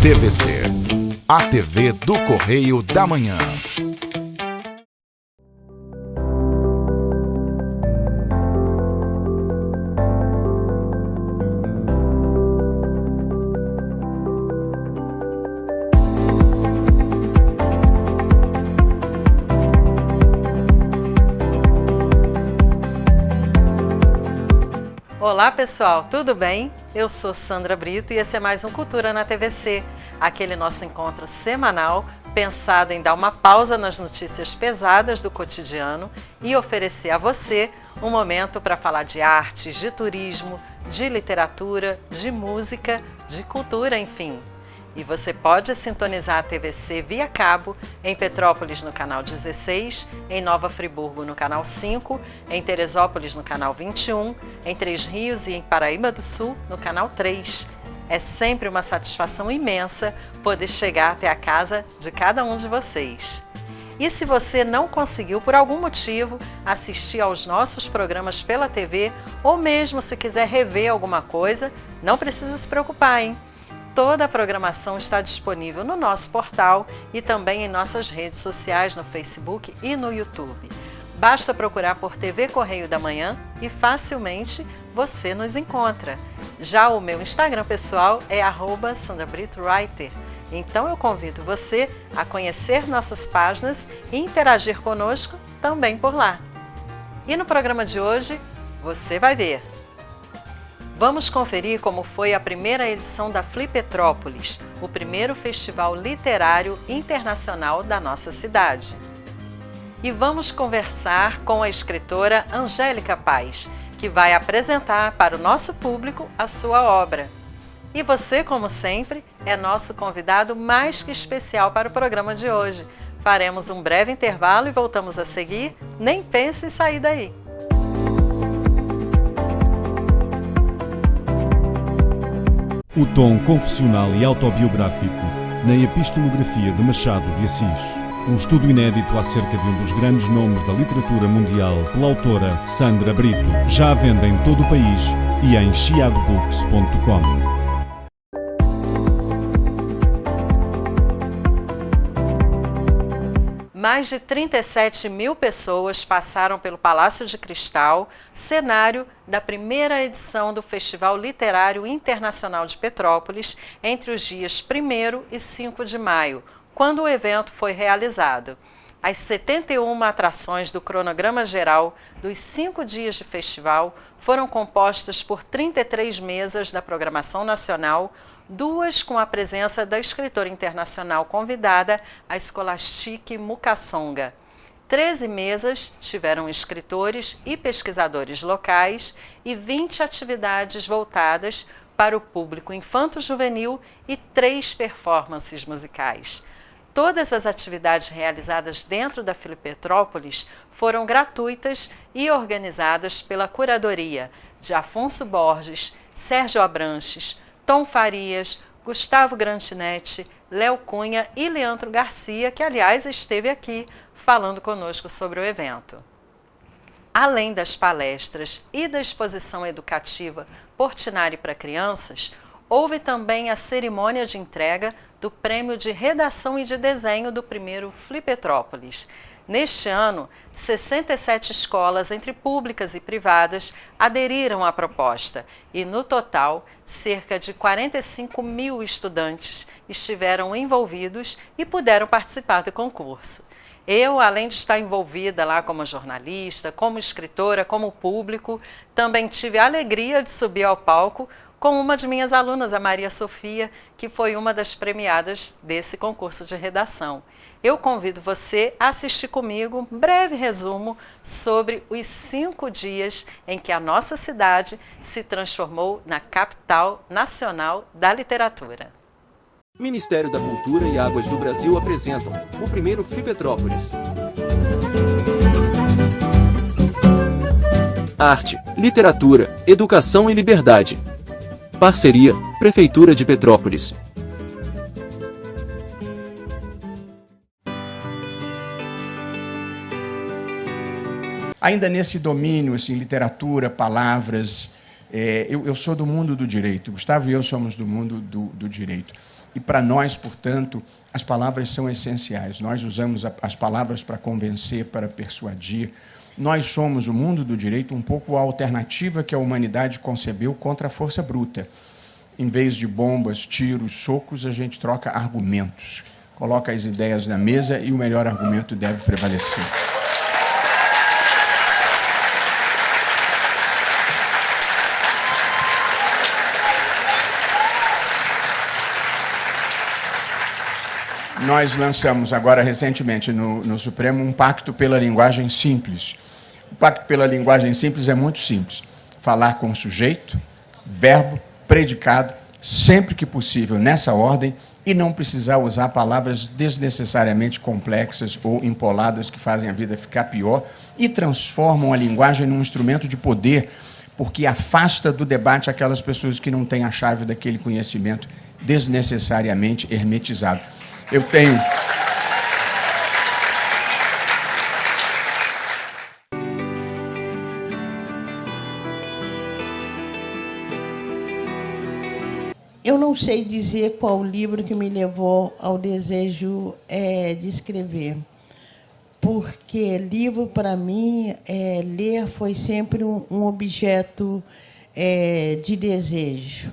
TVC, a TV do Correio da Manhã. Olá pessoal, tudo bem? Eu sou Sandra Brito e esse é mais um Cultura na TVC, aquele nosso encontro semanal pensado em dar uma pausa nas notícias pesadas do cotidiano e oferecer a você um momento para falar de artes, de turismo, de literatura, de música, de cultura, enfim. E você pode sintonizar a TVC via cabo em Petrópolis no canal 16, em Nova Friburgo no canal 5, em Teresópolis no canal 21, em Três Rios e em Paraíba do Sul no canal 3. É sempre uma satisfação imensa poder chegar até a casa de cada um de vocês. E se você não conseguiu, por algum motivo, assistir aos nossos programas pela TV, ou mesmo se quiser rever alguma coisa, não precisa se preocupar, hein? Toda a programação está disponível no nosso portal e também em nossas redes sociais no Facebook e no YouTube. Basta procurar por TV Correio da Manhã e facilmente você nos encontra. Já o meu Instagram pessoal é @SandraBritoWriter. Então eu convido você a conhecer nossas páginas e interagir conosco também por lá. E no programa de hoje, você vai ver. Vamos conferir como foi a primeira edição da Flipetrópolis, o primeiro festival literário internacional da nossa cidade. E vamos conversar com a escritora Angélica Paz, que vai apresentar para o nosso público a sua obra. E você, como sempre, é nosso convidado mais que especial para o programa de hoje. Faremos um breve intervalo e voltamos a seguir. Nem pense em sair daí! O tom confessional e autobiográfico na epistolografia de Machado de Assis. Um estudo inédito acerca de um dos grandes nomes da literatura mundial pela autora Sandra Brito. Já à venda em todo o país e em chiadobooks.com. Mais de 37 mil pessoas passaram pelo Palácio de Cristal, cenário da primeira edição do Festival Literário Internacional de Petrópolis, entre os dias 1º e 5 de maio, quando o evento foi realizado. As 71 atrações do cronograma geral dos 5 dias de festival foram compostas por 33 mesas da programação nacional, 2 com a presença da escritora internacional convidada, a Scholastique Mukasonga. 13 mesas tiveram escritores e pesquisadores locais e 20 atividades voltadas para o público infanto-juvenil e 3 performances musicais. Todas as atividades realizadas dentro da Flipetrópolis foram gratuitas e organizadas pela curadoria de Afonso Borges, Sérgio Abranches, Tom Farias, Gustavo Grantinetti, Léo Cunha e Leandro Garcia, que aliás esteve aqui falando conosco sobre o evento. Além das palestras e da exposição educativa Portinari para crianças, houve também a cerimônia de entrega do Prêmio de Redação e de Desenho do primeiro Flipetrópolis. Neste ano, 67 escolas, entre públicas e privadas, aderiram à proposta e, no total, cerca de 45 mil estudantes estiveram envolvidos e puderam participar do concurso. Eu, além de estar envolvida lá como jornalista, como escritora, como público, também tive a alegria de subir ao palco com uma de minhas alunas, a Maria Sofia, que foi uma das premiadas desse concurso de redação. Eu convido você a assistir comigo um breve resumo sobre os 5 dias em que a nossa cidade se transformou na capital nacional da literatura. Ministério da Cultura e Águas do Brasil apresentam o primeiro Flipetrópolis. Arte, literatura, educação e liberdade. Parceria, Prefeitura de Petrópolis. Ainda nesse domínio, assim, literatura, palavras, eu sou do mundo do direito, Gustavo e eu somos do mundo do direito. E, para nós, portanto, as palavras são essenciais. Nós usamos as palavras para convencer, para persuadir. Nós somos, o mundo do direito, um pouco a alternativa que a humanidade concebeu contra a força bruta. Em vez de bombas, tiros, socos, a gente troca argumentos. Coloca as ideias na mesa e o melhor argumento deve prevalecer. Nós lançamos agora, recentemente, no Supremo, um pacto pela linguagem simples. O pacto pela linguagem simples é muito simples. Falar com sujeito, verbo, predicado, sempre que possível, nessa ordem, e não precisar usar palavras desnecessariamente complexas ou empoladas que fazem a vida ficar pior e transformam a linguagem num instrumento de poder, porque afasta do debate aquelas pessoas que não têm a chave daquele conhecimento desnecessariamente hermetizado. Eu tenho... Eu não sei dizer qual livro que me levou ao desejo de escrever, porque livro, para mim, ler foi sempre um objeto de desejo.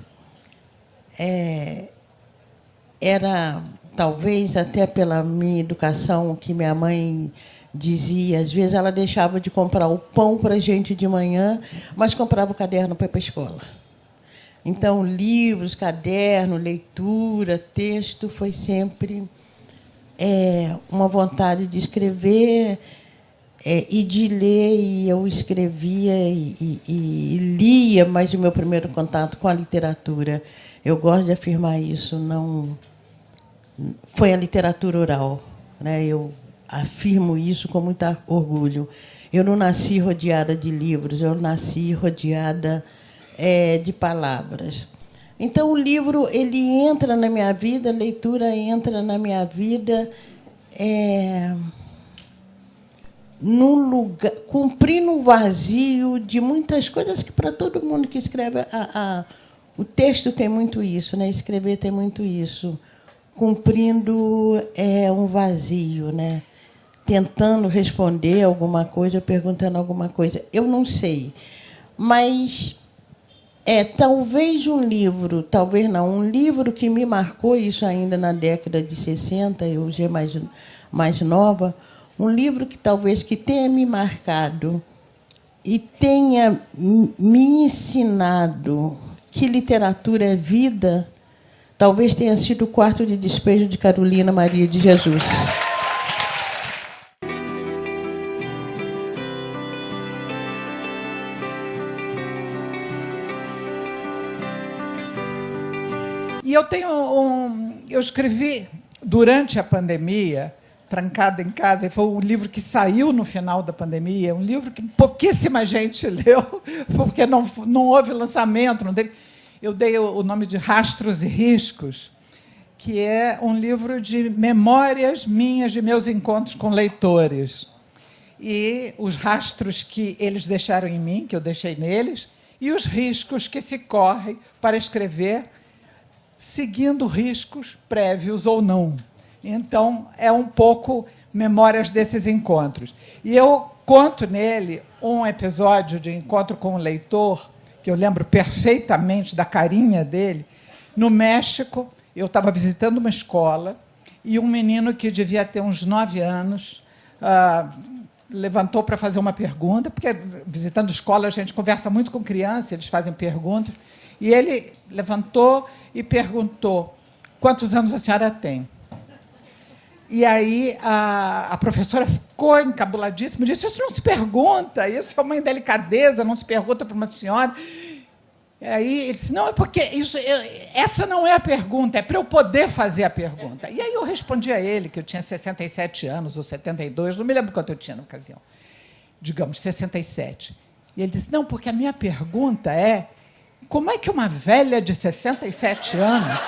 Era... Talvez até pela minha educação, que minha mãe dizia, às vezes ela deixava de comprar o pão para a gente de manhã, mas comprava o caderno para ir para a escola. Então, livros, caderno, leitura, texto, foi sempre uma vontade de escrever e de ler, e eu escrevia e lia, mas o meu primeiro contato com a literatura, eu gosto de afirmar isso, não... foi a literatura oral, né? Eu afirmo isso com muito orgulho. Eu não nasci rodeada de livros, eu nasci rodeada de palavras. Então, o livro ele entra na minha vida, a leitura entra na minha vida num lugar, cumprindo um vazio de muitas coisas que, para todo mundo que escreve, o texto tem muito isso, né? Escrever tem muito isso. Cumprindo um vazio, né? Tentando responder alguma coisa, perguntando alguma coisa. Eu não sei, mas talvez um livro, talvez não, um livro que me marcou, isso ainda na década de 60, eu já mais nova, um livro que talvez que tenha me marcado e tenha me ensinado que literatura é vida, talvez tenha sido O Quarto de Despejo, de Carolina Maria de Jesus. E eu eu escrevi durante a pandemia, trancada em casa, e foi um livro que saiu no final da pandemia, um livro que pouquíssima gente leu, porque não houve lançamento, não teve... Eu dei o nome de Rastros e Riscos, que é um livro de memórias minhas de meus encontros com leitores. E os rastros que eles deixaram em mim, que eu deixei neles, e os riscos que se correm para escrever, seguindo riscos prévios ou não. Então, é um pouco memórias desses encontros. E eu conto nele um episódio de encontro com o leitor, que eu lembro perfeitamente da carinha dele. No México, eu estava visitando uma escola e um menino que devia ter uns 9 anos levantou para fazer uma pergunta, porque, visitando escola, a gente conversa muito com criança, eles fazem perguntas, e ele levantou e perguntou: quantos anos a senhora tem? E aí a professora ficou encabuladíssima e disse: isso não se pergunta, isso é uma indelicadeza, não se pergunta para uma senhora. E aí ele disse: não, é porque essa não é a pergunta, é para eu poder fazer a pergunta. E aí eu respondi a ele, que eu tinha 67 anos ou 72, não me lembro quanto eu tinha na ocasião, digamos, 67. E ele disse: não, porque a minha pergunta é: como é que uma velha de 67 anos...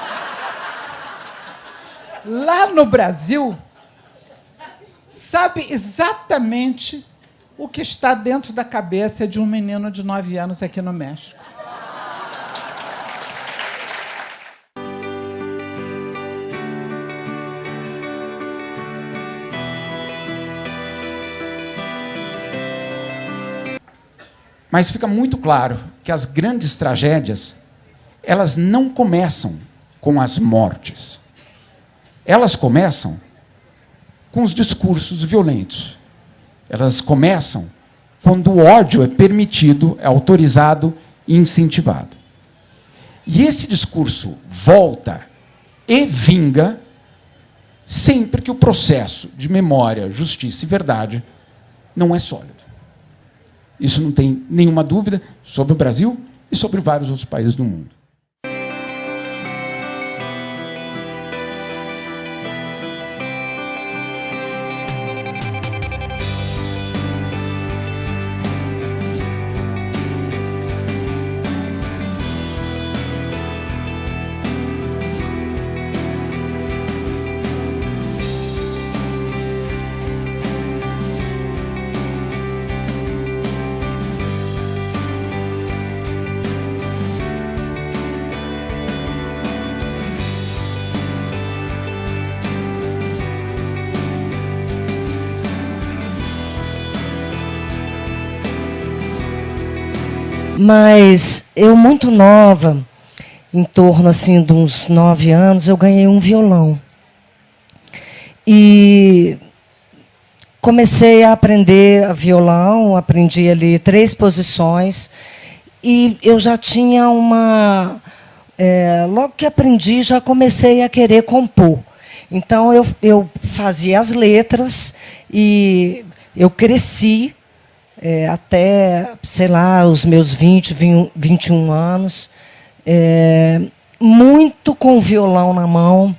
lá no Brasil, sabe exatamente o que está dentro da cabeça de um menino de 9 anos aqui no México. Mas fica muito claro que as grandes tragédias, elas não começam com as mortes. Elas começam com os discursos violentos. Elas começam quando o ódio é permitido, é autorizado e incentivado. E esse discurso volta e vinga sempre que o processo de memória, justiça e verdade não é sólido. Isso não tem nenhuma dúvida sobre o Brasil e sobre vários outros países do mundo. Mas eu, muito nova, em torno assim, de uns 9 anos, eu ganhei um violão. E comecei a aprender violão, aprendi ali 3 posições, e eu já tinha uma... logo que aprendi, já comecei a querer compor. Então, eu fazia as letras e eu cresci, até, sei lá, os meus 20, 21 anos, muito com o violão na mão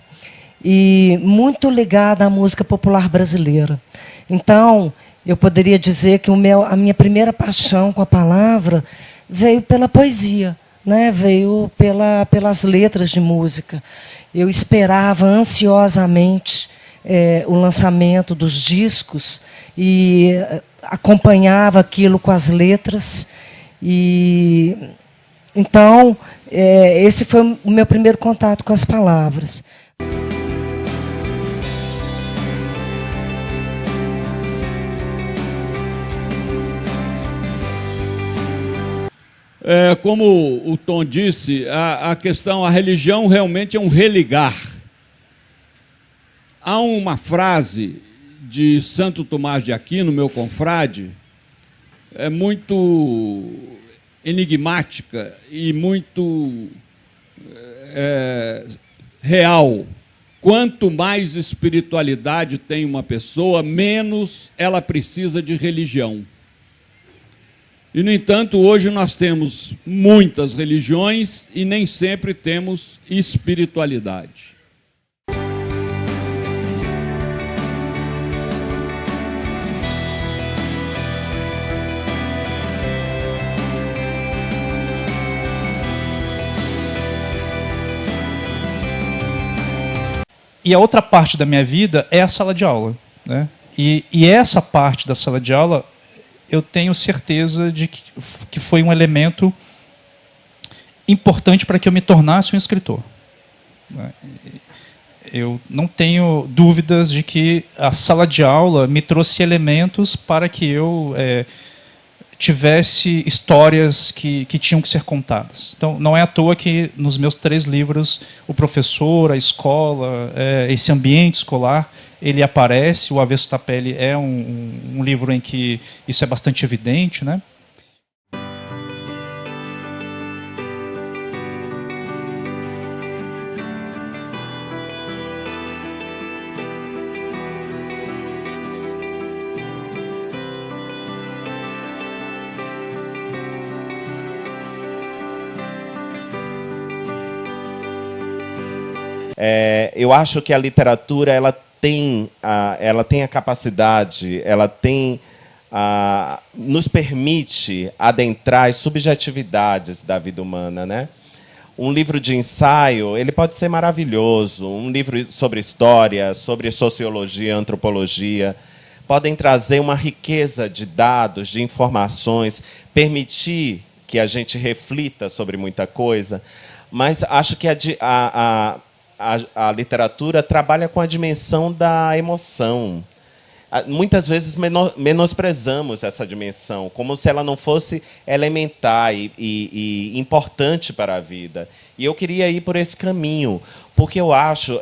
e muito ligada à música popular brasileira. Então, eu poderia dizer que a minha primeira paixão com a palavra veio pela poesia, né? Veio pelas letras de música. Eu esperava ansiosamente o lançamento dos discos e acompanhava aquilo com as letras. E então, esse foi o meu primeiro contato com as palavras. Como o Tom disse, a religião realmente é um religar. Há uma frase de Santo Tomás de Aquino, meu confrade, muito enigmática e muito real. Quanto mais espiritualidade tem uma pessoa, menos ela precisa de religião. E, no entanto, hoje nós temos muitas religiões e nem sempre temos espiritualidade. E a outra parte da minha vida é a sala de aula, né? E essa parte da sala de aula, eu tenho certeza de que foi um elemento importante para que eu me tornasse um escritor. Eu não tenho dúvidas de que a sala de aula me trouxe elementos para que eu tivesse histórias que tinham que ser contadas. Então, não é à toa que nos meus 3 livros, o professor, a escola, esse ambiente escolar, ele aparece. O Avesso da Pele é um livro em que isso é bastante evidente, né? Eu acho que a literatura ela tem a capacidade, nos permite adentrar as subjetividades da vida humana, né? Um livro de ensaio, ele pode ser maravilhoso, um livro sobre história, sobre sociologia, antropologia, podem trazer uma riqueza de dados, de informações, permitir que a gente reflita sobre muita coisa, mas acho que a literatura trabalha com a dimensão da emoção. Muitas vezes menosprezamos essa dimensão, como se ela não fosse elementar e importante para a vida. E eu queria ir por esse caminho, porque eu acho...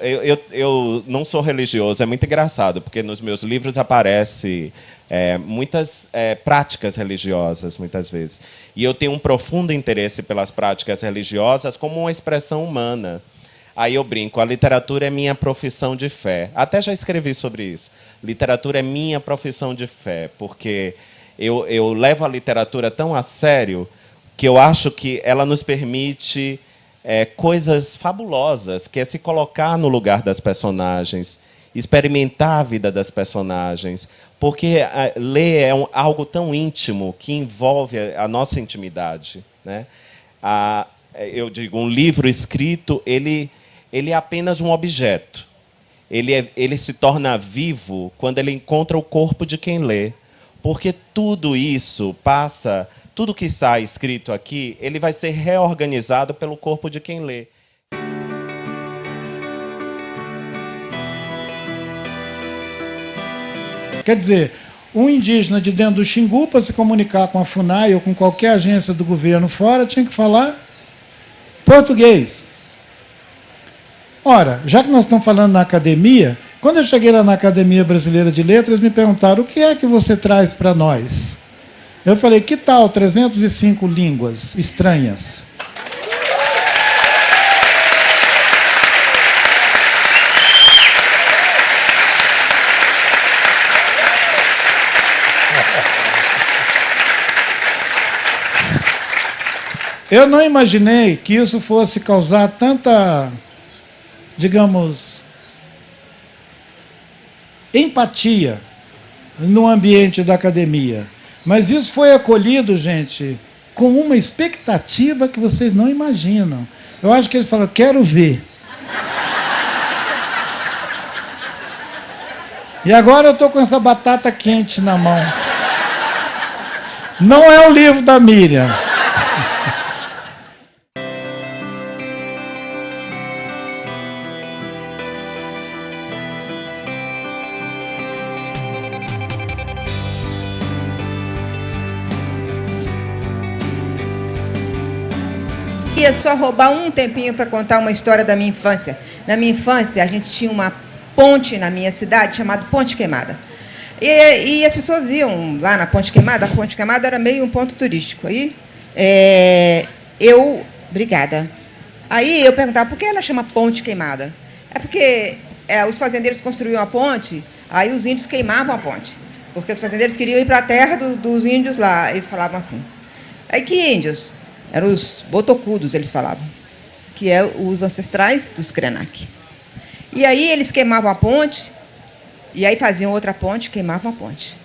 Eu não sou religioso, é muito engraçado, porque nos meus livros aparecem muitas práticas religiosas, muitas vezes. E eu tenho um profundo interesse pelas práticas religiosas como uma expressão humana. Aí eu brinco, a literatura é minha profissão de fé. Até já escrevi sobre isso. Literatura é minha profissão de fé, porque eu levo a literatura tão a sério que eu acho que ela nos permite coisas fabulosas, que é se colocar no lugar das personagens, experimentar a vida das personagens, porque ler é algo tão íntimo que envolve a nossa intimidade, né? Eu digo, um livro escrito, ele é apenas um objeto. Ele se torna vivo quando ele encontra o corpo de quem lê. Porque tudo isso passa, tudo que está escrito aqui, ele vai ser reorganizado pelo corpo de quem lê. Quer dizer, um indígena de dentro do Xingu, para se comunicar com a FUNAI ou com qualquer agência do governo fora, tinha que falar português. Ora, já que nós estamos falando na academia, quando eu cheguei lá na Academia Brasileira de Letras, me perguntaram, o que é que você traz para nós? Eu falei, que tal 305 línguas estranhas? Eu não imaginei que isso fosse causar tanta, digamos, empatia no ambiente da academia. Mas isso foi acolhido, gente, com uma expectativa que vocês não imaginam. Eu acho que eles falaram, quero ver. E agora eu estou com essa batata quente na mão. Não é o livro da Miriam. Queria só roubar um tempinho para contar uma história da minha infância. Na minha infância, a gente tinha uma ponte na minha cidade chamada Ponte Queimada. E as pessoas iam lá na Ponte Queimada. A Ponte Queimada era meio um ponto turístico. Aí obrigada. Aí eu perguntava, por que ela chama Ponte Queimada? É porque os fazendeiros construíam a ponte, aí os índios queimavam a ponte. Porque os fazendeiros queriam ir para a terra dos índios lá. Eles falavam assim. Aí que índios? Eram os botocudos, eles falavam, que é os ancestrais dos Krenak. E aí eles queimavam a ponte, e aí faziam outra ponte, queimavam a ponte,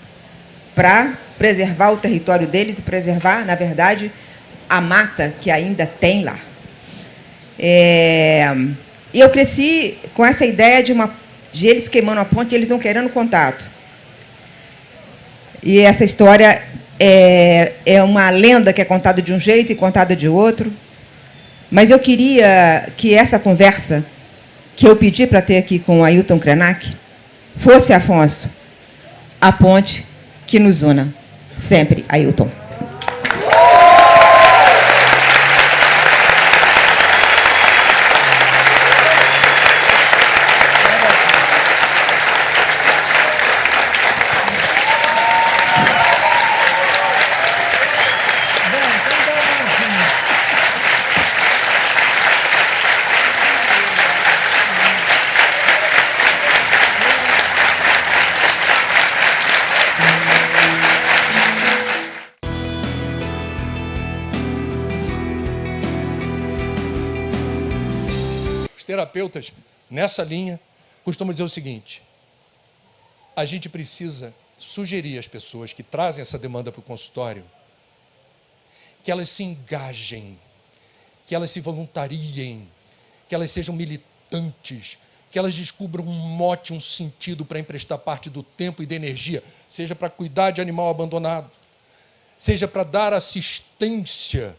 para preservar o território deles e preservar, na verdade, a mata que ainda tem lá. E eu cresci com essa ideia de eles queimando a ponte e eles não querendo contato. E essa história é uma lenda que é contada de um jeito e contada de outro. Mas eu queria que essa conversa que eu pedi para ter aqui com o Ailton Krenak fosse, Afonso, a ponte que nos una. Sempre, Ailton. Terapeutas nessa linha costumam dizer o seguinte: a gente precisa sugerir às pessoas que trazem essa demanda para o consultório que elas se engajem, que elas se voluntariem, que elas sejam militantes que elas descubram um mote, um sentido para emprestar parte do tempo e da energia, seja para cuidar de animal abandonado, seja para dar assistência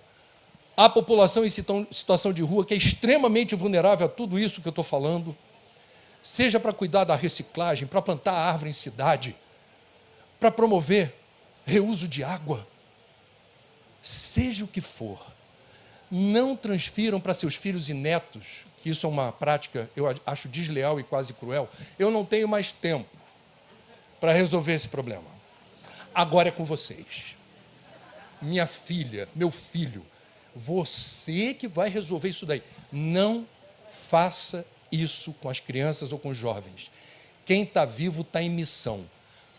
à população em situação de rua, que é extremamente vulnerável a tudo isso que eu estou falando, seja para cuidar da reciclagem, para plantar árvore em cidade, para promover reuso de água, seja o que for, não transfiram para seus filhos e netos, que isso é uma prática, eu acho desleal e quase cruel. Eu não tenho mais tempo para resolver esse problema. Agora é com vocês. Minha filha, meu filho, você que vai resolver isso daí. Não faça isso com as crianças ou com os jovens. Quem está vivo está em missão.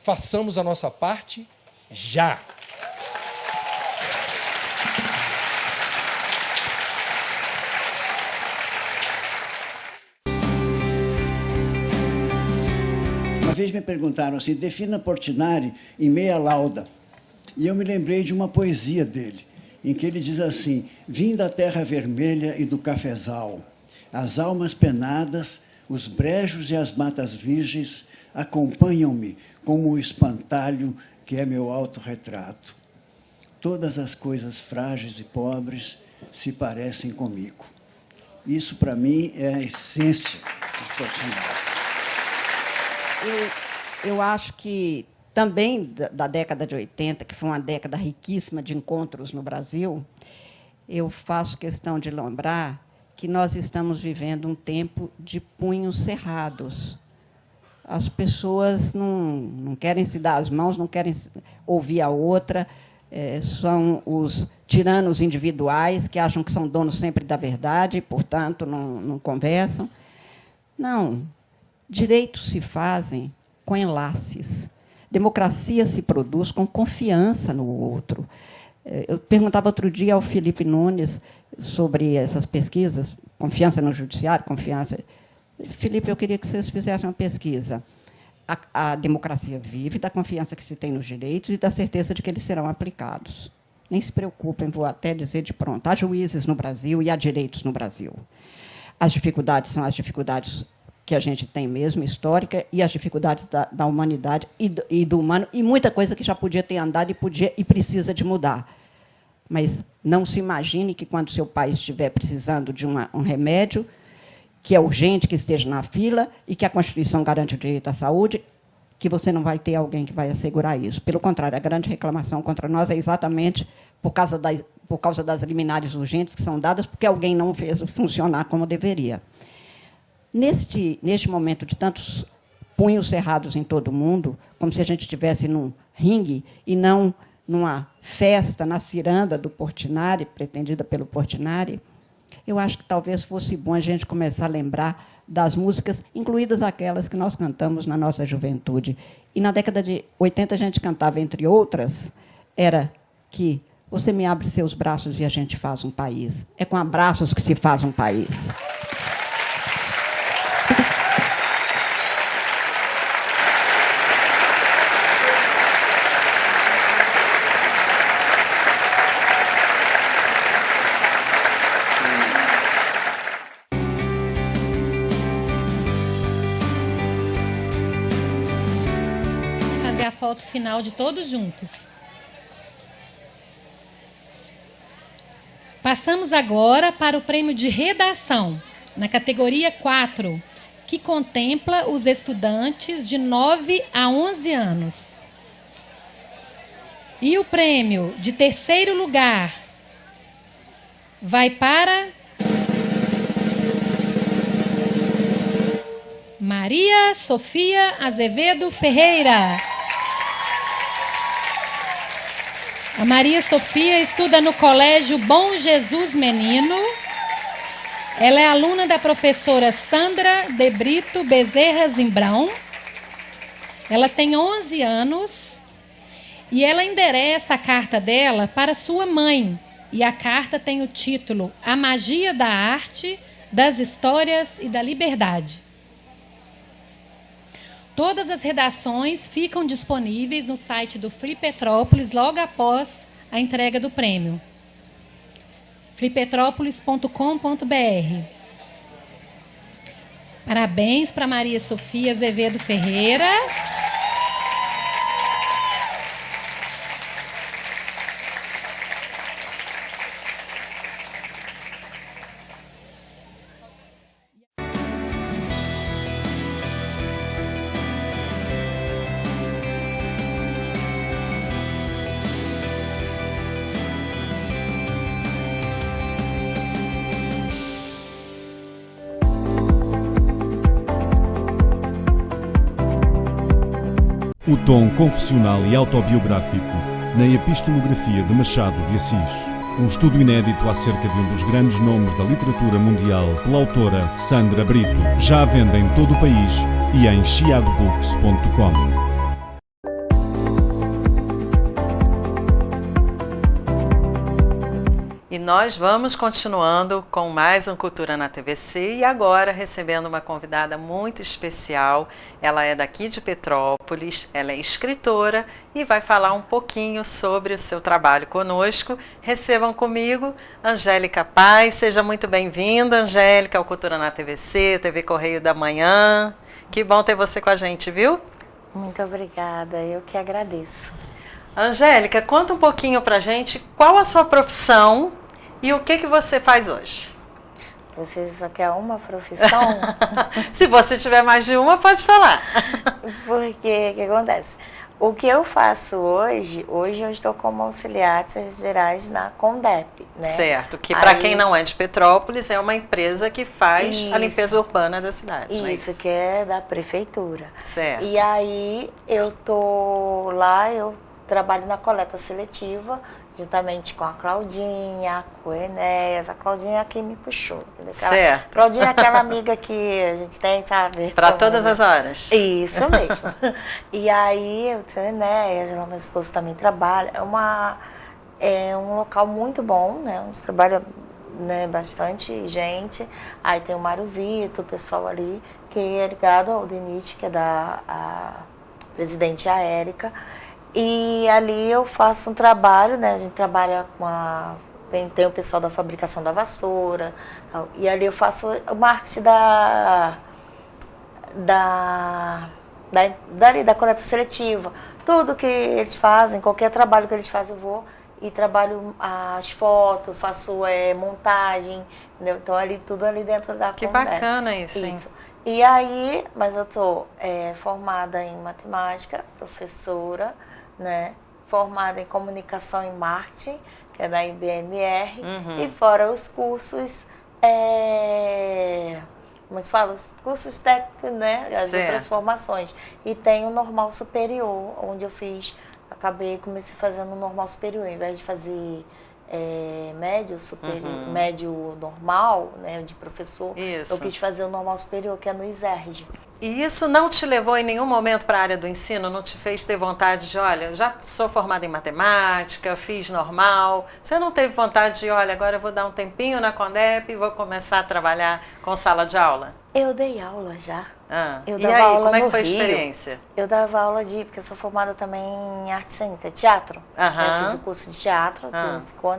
Façamos a nossa parte já. Uma vez me perguntaram assim, defina Portinari em meia lauda. E eu me lembrei de uma poesia dele, em que ele diz assim: vim da terra vermelha e do cafezal, as almas penadas, os brejos e as matas virgens acompanham-me como o espantalho que é meu autorretrato. Todas as coisas frágeis e pobres se parecem comigo. Isso, para mim, é a essência do Portinari. Eu acho que também da década de 80, que foi uma década riquíssima de encontros no Brasil, eu faço questão de lembrar que nós estamos vivendo um tempo de punhos cerrados. As pessoas não querem se dar as mãos, não querem ouvir a outra, são os tiranos individuais que acham que são donos sempre da verdade e, portanto, não conversam. Não. Direitos se fazem com enlaces. Democracia se produz com confiança no outro. Eu perguntava outro dia ao Felipe Nunes sobre essas pesquisas, confiança no judiciário, confiança... Felipe, eu queria que vocês fizessem uma pesquisa. A democracia vive da confiança que se tem nos direitos e da certeza de que eles serão aplicados. Nem se preocupem, vou até dizer de pronto. Há juízes no Brasil e há direitos no Brasil. As dificuldades são as dificuldades que a gente tem mesmo, histórica, e as dificuldades da humanidade e do humano, e muita coisa que já podia ter andado e precisa de mudar. Mas não se imagine que, quando seu pai estiver precisando de um remédio, que é urgente, que esteja na fila, e que a Constituição garante o direito à saúde, que você não vai ter alguém que vai assegurar isso. Pelo contrário, a grande reclamação contra nós é exatamente por causa das liminares urgentes que são dadas, porque alguém não fez funcionar como deveria. Neste momento de tantos punhos cerrados em todo o mundo, como se a gente estivesse num ringue e não numa festa na ciranda do Portinari, pretendida pelo Portinari, eu acho que talvez fosse bom a gente começar a lembrar das músicas, incluídas aquelas que nós cantamos na nossa juventude. E, na década de 80, a gente cantava, entre outras, era que você me abre seus braços e a gente faz um país. É com abraços que se faz um país. Foto final de todos juntos. Passamos agora para o prêmio de redação, na categoria 4, que contempla os estudantes de 9 a 11 anos. E o prêmio de terceiro lugar vai para Maria Sofia Azevedo Ferreira. A Maria Sofia estuda no Colégio Bom Jesus Menino. Ela é aluna da professora Sandra de Brito Bezerra Zimbrão. Ela tem 11 anos e ela endereça a carta dela para sua mãe. E a carta tem o título A Magia da Arte, das Histórias e da Liberdade. Todas as redações ficam disponíveis no site do Free Petrópolis logo após a entrega do prêmio. freepetrópolis.com.br. Parabéns para Maria Sofia Azevedo Ferreira. O tom confessional e autobiográfico na epistolografia de Machado de Assis. Um estudo inédito acerca de um dos grandes nomes da literatura mundial pela autora Sandra Brito. Já à venda em todo o país e em chiadobooks.com. E nós vamos continuando com mais um Cultura na TVC e agora recebendo uma convidada muito especial. Ela é daqui de Petrópolis, ela é escritora e vai falar um pouquinho sobre o seu trabalho conosco. Recebam comigo Angélica Paz. Seja muito bem-vinda, Angélica, ao Cultura na TVC, TV Correio da Manhã. Que bom ter você com a gente, viu? Muito obrigada, eu que agradeço. Angélica, conta um pouquinho pra gente qual a sua profissão e o que você faz hoje? Você só quer uma profissão? Se você tiver mais de uma, pode falar. Porque o que acontece? O que eu faço hoje eu estou como auxiliar de serviços gerais na CONDEP, né? Certo, que para quem não é de Petrópolis, é uma empresa que faz a limpeza urbana da cidade, isso, não é isso? Que é da prefeitura. Certo. E aí eu tô lá, eu trabalho na coleta seletiva, juntamente com a Claudinha, com o Enéas. A Claudinha é quem me puxou. Certo. Claudinha é aquela amiga que a gente tem, sabe? Para todas as horas. Isso mesmo. E aí, eu tenho o Enéas, meu esposo também trabalha. É um local muito bom, né? Onde trabalha, né, bastante gente. Aí tem o Mário Vitor, o pessoal ali, que é ligado ao DENIT, que é da presidente a Érica. E ali eu faço um trabalho, né? A gente trabalha tem o pessoal da fabricação da vassoura. E ali eu faço o marketing da coleta seletiva. Tudo que eles fazem, qualquer trabalho que eles fazem, eu vou e trabalho as fotos, faço montagem, entendeu? Então tudo ali dentro da Que Condep. bacana isso, hein? E aí, mas eu estou formada em matemática, professora, né? Formada em comunicação e marketing, que é da IBMR, e fora os cursos, como é que se fala? Os cursos técnicos, né? As outras formações. E tem o normal superior, onde eu comecei fazendo o normal superior, ao invés de fazer médio superior, médio normal, né, de professor, Isso. eu quis fazer o normal superior, que é no ISERJ. E isso não te levou em nenhum momento para a área do ensino? Não te fez ter vontade de, olha, já sou formada em matemática, fiz normal. Você não teve vontade de, olha, agora eu vou dar um tempinho na CONDEP e vou começar a trabalhar com sala de aula? Eu dei aula já. Eu dava aula como é que foi a experiência? Eu dava aula porque eu sou formada também em arte cênica, teatro. Eu fiz o curso de teatro,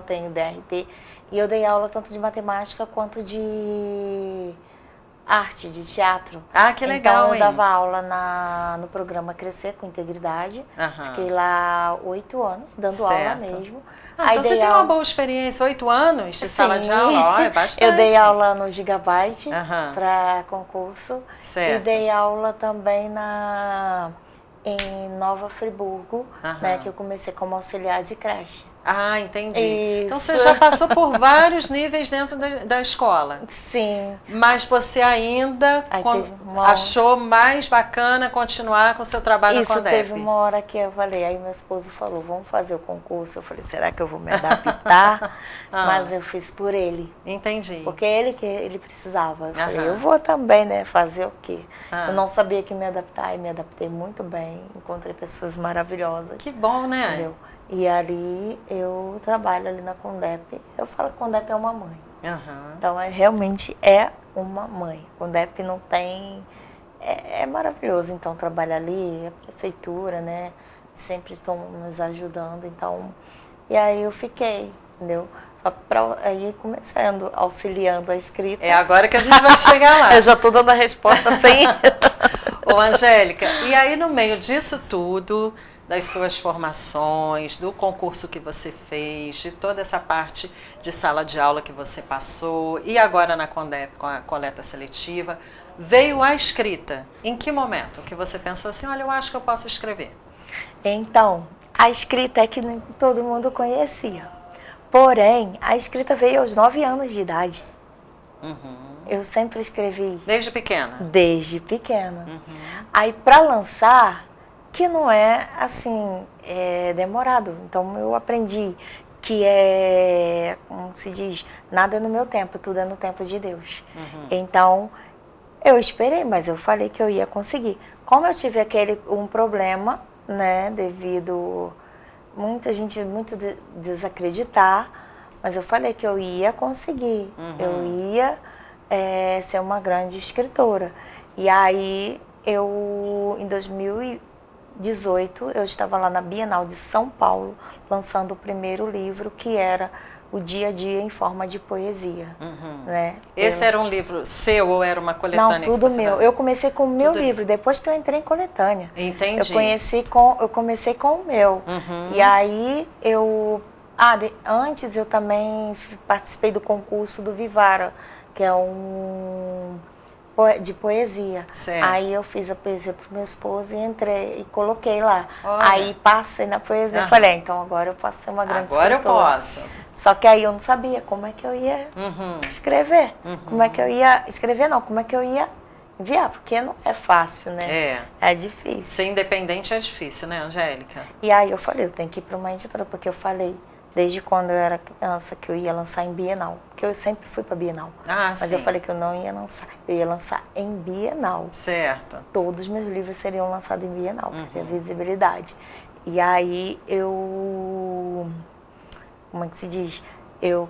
tenho DRT, e eu dei aula tanto de matemática quanto de arte, de teatro. Ah, que legal, então, eu dava aula no programa Crescer com Integridade. Fiquei lá 8 anos, dando aula mesmo. Então você tem uma boa experiência, 8 anos de sala de aula, é bastante. Eu dei aula no Gigabyte para concurso. Certo. E dei aula também em Nova Friburgo, né, que eu comecei como auxiliar de creche. Ah, entendi. Isso. Então você já passou por vários níveis dentro da escola. Sim. Mas você ainda achou mais bacana continuar com o seu trabalho na CONDEP? Teve uma hora que eu falei, aí meu esposo falou, vamos fazer o concurso. Eu falei, será que eu vou me adaptar? Mas eu fiz por ele. Entendi. Porque ele precisava. Eu falei, eu vou também, né, fazer o quê? Eu não sabia que me adaptar e me adaptei muito bem. Encontrei pessoas maravilhosas. Que bom, né? Entendeu? E ali eu trabalho ali na CONDEP. Eu falo que CONDEP é uma mãe. Então, realmente é uma mãe. CONDEP não tem... É maravilhoso, então, trabalhar ali, a prefeitura, né? Sempre estão nos ajudando, então... E aí eu fiquei, entendeu? Aí começando, auxiliando a escrita. É agora que a gente vai chegar lá. Eu já estou dando a resposta sem... Ô, Angélica, e aí no meio disso tudo, das suas formações, do concurso que você fez, de toda essa parte de sala de aula que você passou, e agora na Condep, com a coleta seletiva, veio a escrita. Em que momento que você pensou assim, olha, eu acho que eu posso escrever? Então, a escrita é que nem todo mundo conhecia. Porém, a escrita veio aos 9 anos de idade. Eu sempre escrevi. Desde pequena? Desde pequena. Aí, para lançar, que não é assim, demorado. Então, eu aprendi que como se diz, nada é no meu tempo, tudo é no tempo de Deus. Então, eu esperei, mas eu falei que eu ia conseguir. Como eu tive um problema, né, devido muita gente desacreditar, mas eu falei que eu ia conseguir, eu ia ser uma grande escritora. E aí, em 2018, eu estava lá na Bienal de São Paulo, lançando o primeiro livro, que era O Dia a Dia em Forma de Poesia. Né? Esse era um livro seu ou era uma coletânea? Não, tudo que você meu. fazia? Eu comecei com o meu livro, depois que eu entrei em coletânea. Entendi. Eu comecei com o meu. E aí, antes eu também participei do concurso do Vivara, que é de poesia. Certo. Aí eu fiz a poesia pro meu esposo e entrei e coloquei lá. Olha. Aí passei na poesia e falei, então agora eu posso ser uma grande Agora escritora. eu posso. Só que aí eu não sabia como é que eu ia escrever. Como é que eu ia escrever, não, como é que eu ia enviar, porque não é fácil, né? É difícil. Ser independente é difícil, né, Angélica? E aí eu falei, eu tenho que ir para uma editora, porque eu falei, desde quando eu era criança, que eu ia lançar em Bienal. Porque eu sempre fui para Bienal. Mas sim. eu falei que eu não ia lançar. Eu ia lançar em Bienal. Certo. Todos os meus livros seriam lançados em Bienal, porque é visibilidade. E aí como é que se diz? Eu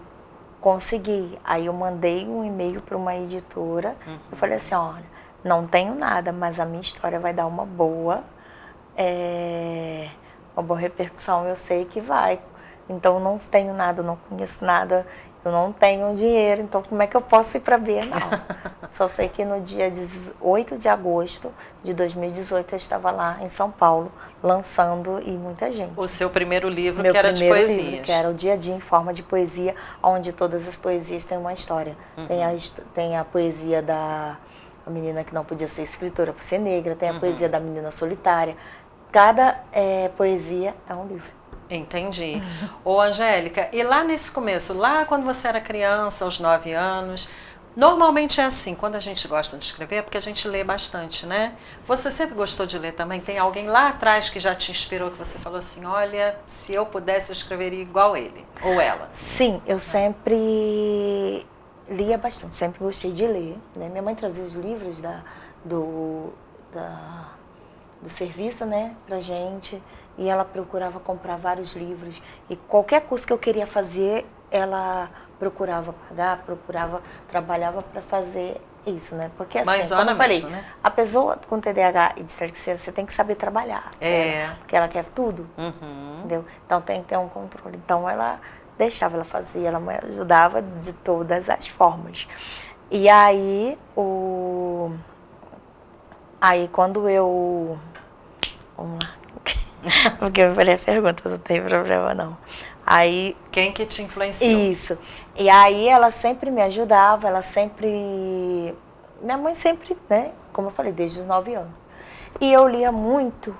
consegui. Aí eu mandei um e-mail para uma editora. Eu falei assim, olha, não tenho nada, mas a minha história vai dar uma boa repercussão. Eu sei que vai. Então, eu não tenho nada, eu não conheço nada, eu não tenho dinheiro, então como é que eu posso ir para a Bienal? Só sei que no dia 18 de agosto de 2018 eu estava lá em São Paulo, lançando e muita gente. O seu primeiro livro, que era de poesias. Livro, que era O Dia a Dia em Forma de Poesia, onde todas as poesias têm uma história. Tem a poesia da menina que não podia ser escritora por ser negra, tem a poesia da menina solitária. Cada poesia é um livro. Entendi. Ô, Angélica, e lá nesse começo, lá quando você era criança, aos 9 anos, normalmente é assim, quando a gente gosta de escrever, é porque a gente lê bastante, né? Você sempre gostou de ler também? Tem alguém lá atrás que já te inspirou, que você falou assim, olha, se eu pudesse, eu escreveria igual ele, ou ela? Sim, eu sempre lia bastante, sempre gostei de ler, né? Minha mãe trazia os livros do serviço, né, pra gente. E ela procurava comprar vários livros. E qualquer curso que eu queria fazer, ela procurava pagar, trabalhava para fazer isso, né? Porque assim, como eu falei, né? a pessoa com TDAH e dislexia, você tem que saber trabalhar. Porque ela quer tudo, entendeu? Então tem que ter um controle. Então ela deixava ela fazer, ela me ajudava de todas as formas. E aí, quando eu... Vamos lá. Porque eu falei a pergunta, não tem problema não. Aí, quem que te influenciou? Isso. E aí ela sempre me ajudava, minha mãe sempre, né, como eu falei, desde os 9 anos. E eu lia muito,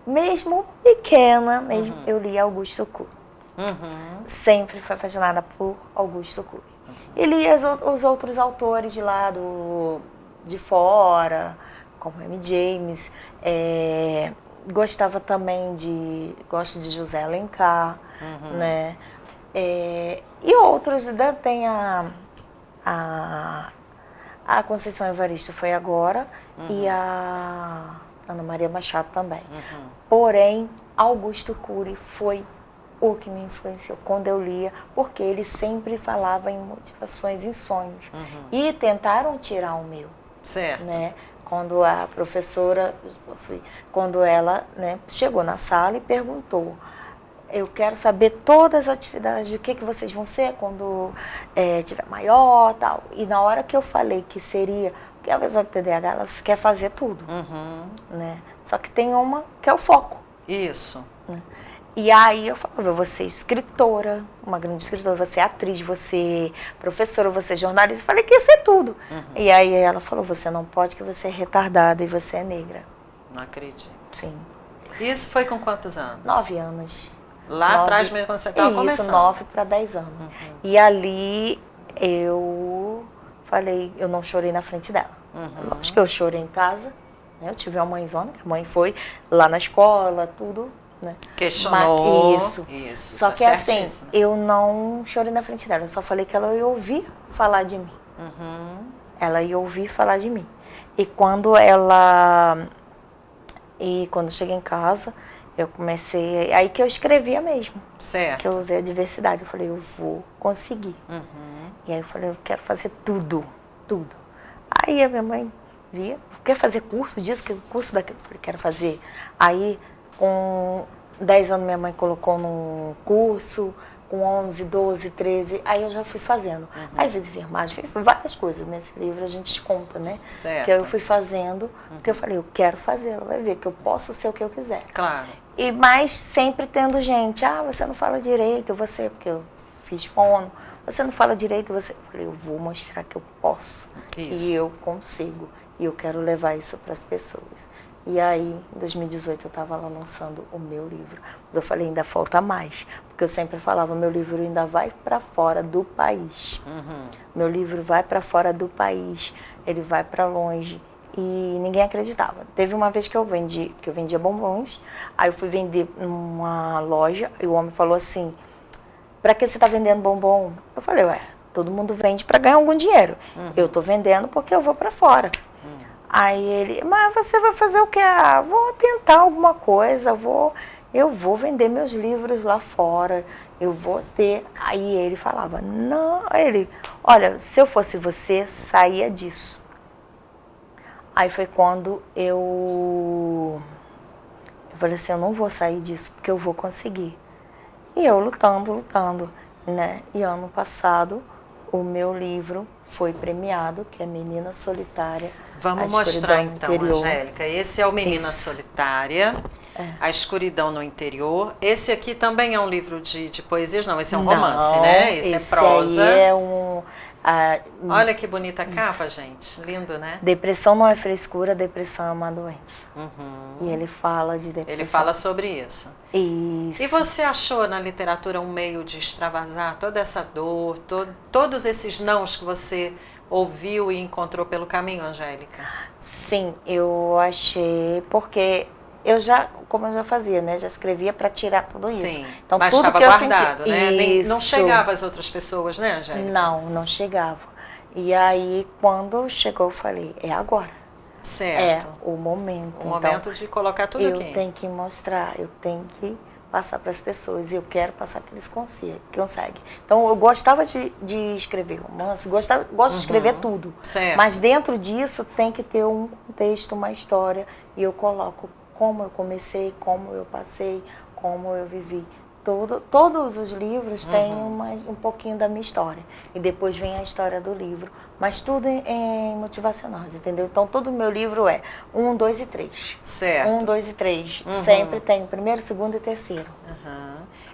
mesmo pequena, eu lia Augusto Cury. Sempre fui apaixonada por Augusto Cury. E lia os outros autores de lá, de fora, como M. James, gostava também gosto de José Alencar, né? E outros, tem a Conceição Evaristo foi agora, e a Ana Maria Machado também. Porém, Augusto Cury foi o que me influenciou quando eu lia, porque ele sempre falava em motivações, em sonhos. E tentaram tirar o meu. Certo. Né? Quando a professora, quando ela, né, chegou na sala e perguntou, eu quero saber todas as atividades, o que vocês vão ser quando tiver maior, tal. E na hora que eu falei que seria, porque a pessoa com TDAH, ela quer fazer tudo, né? Só que tem uma que é o foco. Isso. Né? E aí eu falava, eu vou ser escritora, uma grande escritora, você é atriz, você é professora, você é jornalista. Eu falei que ia ser tudo. E aí ela falou, você não pode, que você é retardada e você é negra. Não acredito. Sim. Isso foi com quantos anos? 9 anos. Lá atrás mesmo, quando você estava começando? Isso, 9 para 10 anos. E ali eu falei, eu não chorei na frente dela. Lógico que eu chorei em casa, né? Eu tive uma mãezona, que a mãe foi lá na escola, tudo. Né? Questionou. Isso. Só que assim, eu não chorei na frente dela, eu só falei que ela ia ouvir falar de mim. Ela ia ouvir falar de mim. E quando quando eu cheguei em casa, eu comecei, aí que eu escrevia mesmo. Certo. Que eu usei a diversidade, eu falei, eu vou conseguir. E aí eu falei, eu quero fazer tudo. Aí a minha mãe via, quer fazer curso disso, curso daquilo, eu falei, quero fazer. Aí com 10 anos minha mãe colocou num curso, com 11, 12, 13, aí eu já fui fazendo. Aí fiz enfermagem, fiz várias coisas nesse livro, a gente conta, né? Certo. Que eu fui fazendo, porque eu falei, eu quero fazer, ela vai ver que eu posso ser o que eu quiser. Claro. Mas sempre tendo gente, você não fala direito, você, porque eu fiz fono, você não fala direito, você. Eu falei, eu vou mostrar que eu posso. Isso. E eu consigo. E eu quero levar isso para as pessoas. E aí, em 2018, eu estava lá lançando o meu livro. Mas eu falei, ainda falta mais. Porque eu sempre falava, meu livro ainda vai para fora do país. Meu livro vai para fora do país. Ele vai para longe. E ninguém acreditava. Teve uma vez que eu vendia bombons. Aí eu fui vender numa loja. E o homem falou assim, para que você está vendendo bombom? Eu falei, todo mundo vende para ganhar algum dinheiro. Eu estou vendendo porque eu vou para fora. Aí ele, mas você vai fazer o quê? Vou tentar alguma coisa, eu vou vender meus livros lá fora, eu vou ter. Aí ele falava, não, olha, se eu fosse você, saía disso. Aí foi quando eu falei assim, eu não vou sair disso, porque eu vou conseguir. E eu lutando, né? E ano passado, o meu livro foi premiado, que é Menina Solitária. Vamos mostrar então, Angélica. Esse é o Menina Solitária, A Escuridão no Interior. Esse aqui também é um livro de poesias? Não, esse é um romance, né? Esse é prosa. Aí é um... Olha que bonita a capa, gente. Lindo, né? Depressão não é frescura, depressão é uma doença. E ele fala de depressão. Ele fala sobre isso. Isso. E você achou na literatura um meio de extravasar toda essa dor, todos esses nãos que você ouviu e encontrou pelo caminho, Angélica? Sim, eu achei, porque como eu já fazia, né? Já escrevia para tirar tudo isso. Sim, então, mas tudo estava que guardado, eu senti, né? Não chegava às outras pessoas, né, Angélica? Não chegava. E aí, quando chegou, eu falei, é agora. Certo. É o momento. O momento de colocar tudo aqui. Eu tenho que mostrar, eu tenho que passar para as pessoas. E eu quero passar que eles conseguem. Então, eu gostava de escrever romance, gosto de escrever tudo. Certo. Mas dentro disso tem que ter um contexto, uma história. E eu coloco como eu comecei, como eu passei, como eu vivi. Todos os livros têm um pouquinho da minha história. E depois vem a história do livro. Mas tudo em motivacionais, entendeu? Então, todo o meu livro é 1, 2 e 3. Certo. 1, 2 e 3. Sempre tem o primeiro, segundo e terceiro.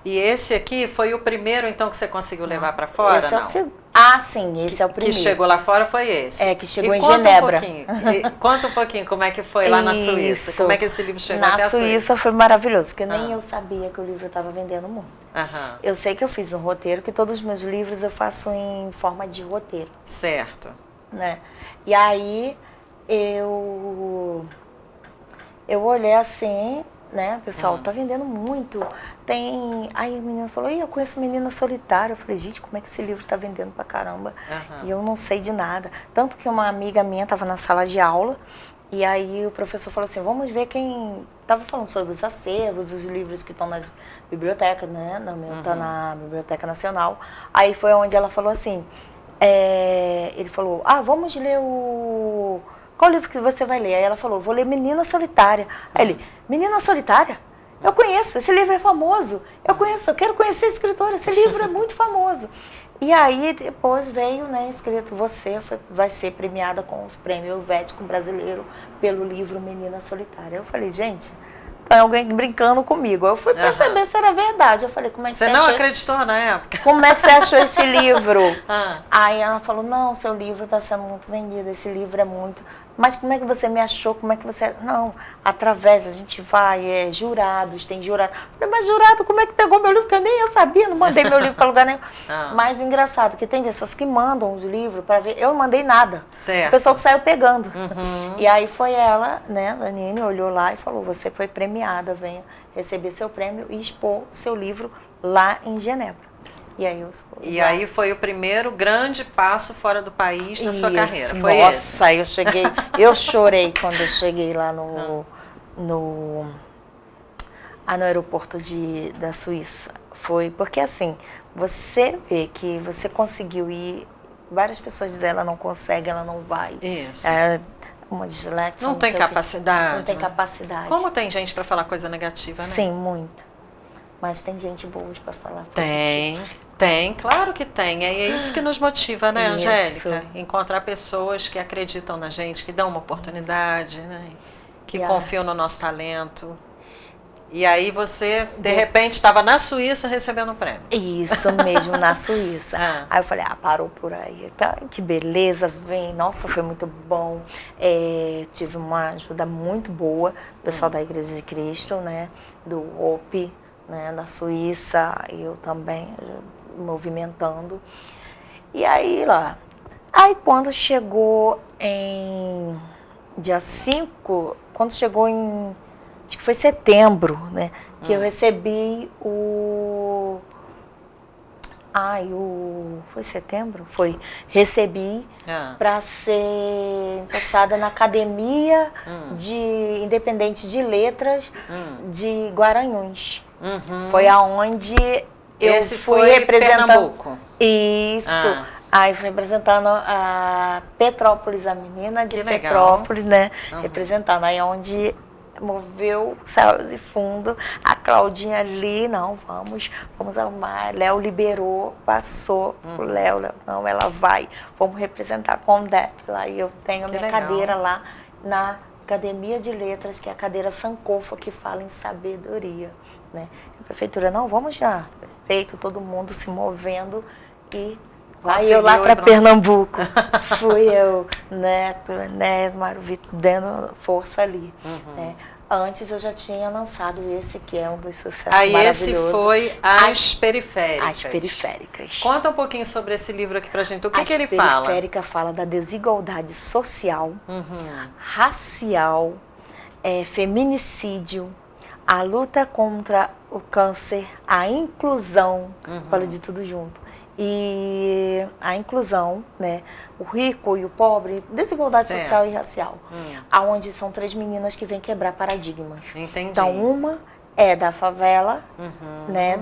E esse aqui foi o primeiro, então, que você conseguiu levar para fora, esse não? É sim, esse é o primeiro. Que chegou lá fora foi esse. Que chegou em Genebra. Conta um pouquinho como é que foi lá na Suíça. Como é que esse livro chegou até a Suíça? Na Suíça foi maravilhoso, porque nem eu sabia que o livro estava vendendo muito. Eu sei que eu fiz um roteiro, que todos os meus livros eu faço em forma de roteiro. Certo. Né? E aí eu olhei assim, né? Pessoal, tá vendendo muito. Aí a menina falou, eu conheço Menina Solitária. Eu falei, gente, como é que esse livro tá vendendo pra caramba? E eu não sei de nada. Tanto que uma amiga minha tava na sala de aula, e aí o professor falou assim, vamos ver quem... Tava falando sobre os acervos, os livros que estão nas bibliotecas, né? Tá na Biblioteca Nacional. Aí foi onde ela falou assim, ele falou, vamos ler qual livro que você vai ler? Aí ela falou, vou ler Menina Solitária. Aí ele, Menina Solitária? Eu conheço, esse livro é famoso. Eu conheço, eu quero conhecer a escritora, esse livro é muito famoso. E aí depois veio, né, escrito, você vai ser premiada com os prêmios Helvético Brasileiro pelo livro Menina Solitária. Eu falei, gente, tem alguém brincando comigo. Eu fui perceber se era verdade. Eu falei, como é que você não acreditou na época? Como é que você achou esse livro? Aí ela falou, não, seu livro está sendo muito vendido, esse livro é muito... Mas como é que você me achou? Como é que você... Não, através, a gente vai, jurados, tem jurado. Eu falei, mas jurado, como é que pegou meu livro? Porque nem eu sabia, não mandei meu livro para lugar nenhum. Mas engraçado, que tem pessoas que mandam os livros para ver. Eu não mandei nada. Certo. A pessoa que saiu pegando. E aí foi ela, né, a Nini, olhou lá e falou, você foi premiada, venha receber seu prêmio e expor seu livro lá em Genebra. E aí foi o primeiro grande passo fora do país na sua carreira. Foi nossa, eu chorei quando eu cheguei lá no aeroporto da Suíça. Foi porque assim, você vê que você conseguiu ir, várias pessoas dizem, ela não consegue, ela não vai. Isso. Uma dislexia. Não tem capacidade. Não tem capacidade. Como tem gente para falar coisa negativa, né? Sim, muito. Mas tem gente boa para falar. Tem, claro que tem. É isso que nos motiva, né, Isso. Angélica? Encontrar pessoas que acreditam na gente, que dão uma oportunidade, né? Que confiam no nosso talento. E aí você, de repente, estava na Suíça recebendo um prêmio. Isso mesmo, na Suíça. Aí eu falei, parou por aí. Tá, que beleza, vem. Nossa, foi muito bom. Tive uma ajuda muito boa, o pessoal da Igreja de Cristo, né? Do OP, né, da Suíça, eu também movimentando. E aí quando chegou em dia 5, quando chegou em, acho que foi setembro, né, que eu recebi foi setembro? Foi. Recebi para ser passada na Academia Independente de Letras de Guaranhuns. Foi aonde eu fui representando. Pernambuco. Isso. Aí fui representando a Petrópolis, a menina de Petrópolis, né? Representando. Aí onde moveu céus e fundo. A Claudinha ali, não, vamos arrumar. Léo liberou, passou pro Léo. Não, ela vai. Vamos representar com o DEP lá. E eu tenho a minha cadeira lá na Academia de Letras, que é a cadeira Sankofa, que fala em sabedoria. Né? A prefeitura, não, vamos já, prefeito, todo mundo se movendo e aí eu lá para Pernambuco, fui eu, Neto, Enéas, Mário Vitor, dando força ali. Né? Antes eu já tinha lançado esse, que é um dos sucessos maravilhosos. Aí esse foi As Periféricas. As Periféricas. Conta um pouquinho sobre esse livro aqui pra gente, o que ele fala? As Periféricas fala da desigualdade social, racial, feminicídio, a luta contra o câncer, a inclusão, fala de tudo junto. E a inclusão, né? O rico e o pobre, desigualdade social e racial. Aonde são 3 meninas que vêm quebrar paradigmas. Entendi. Então, uma é da favela, né?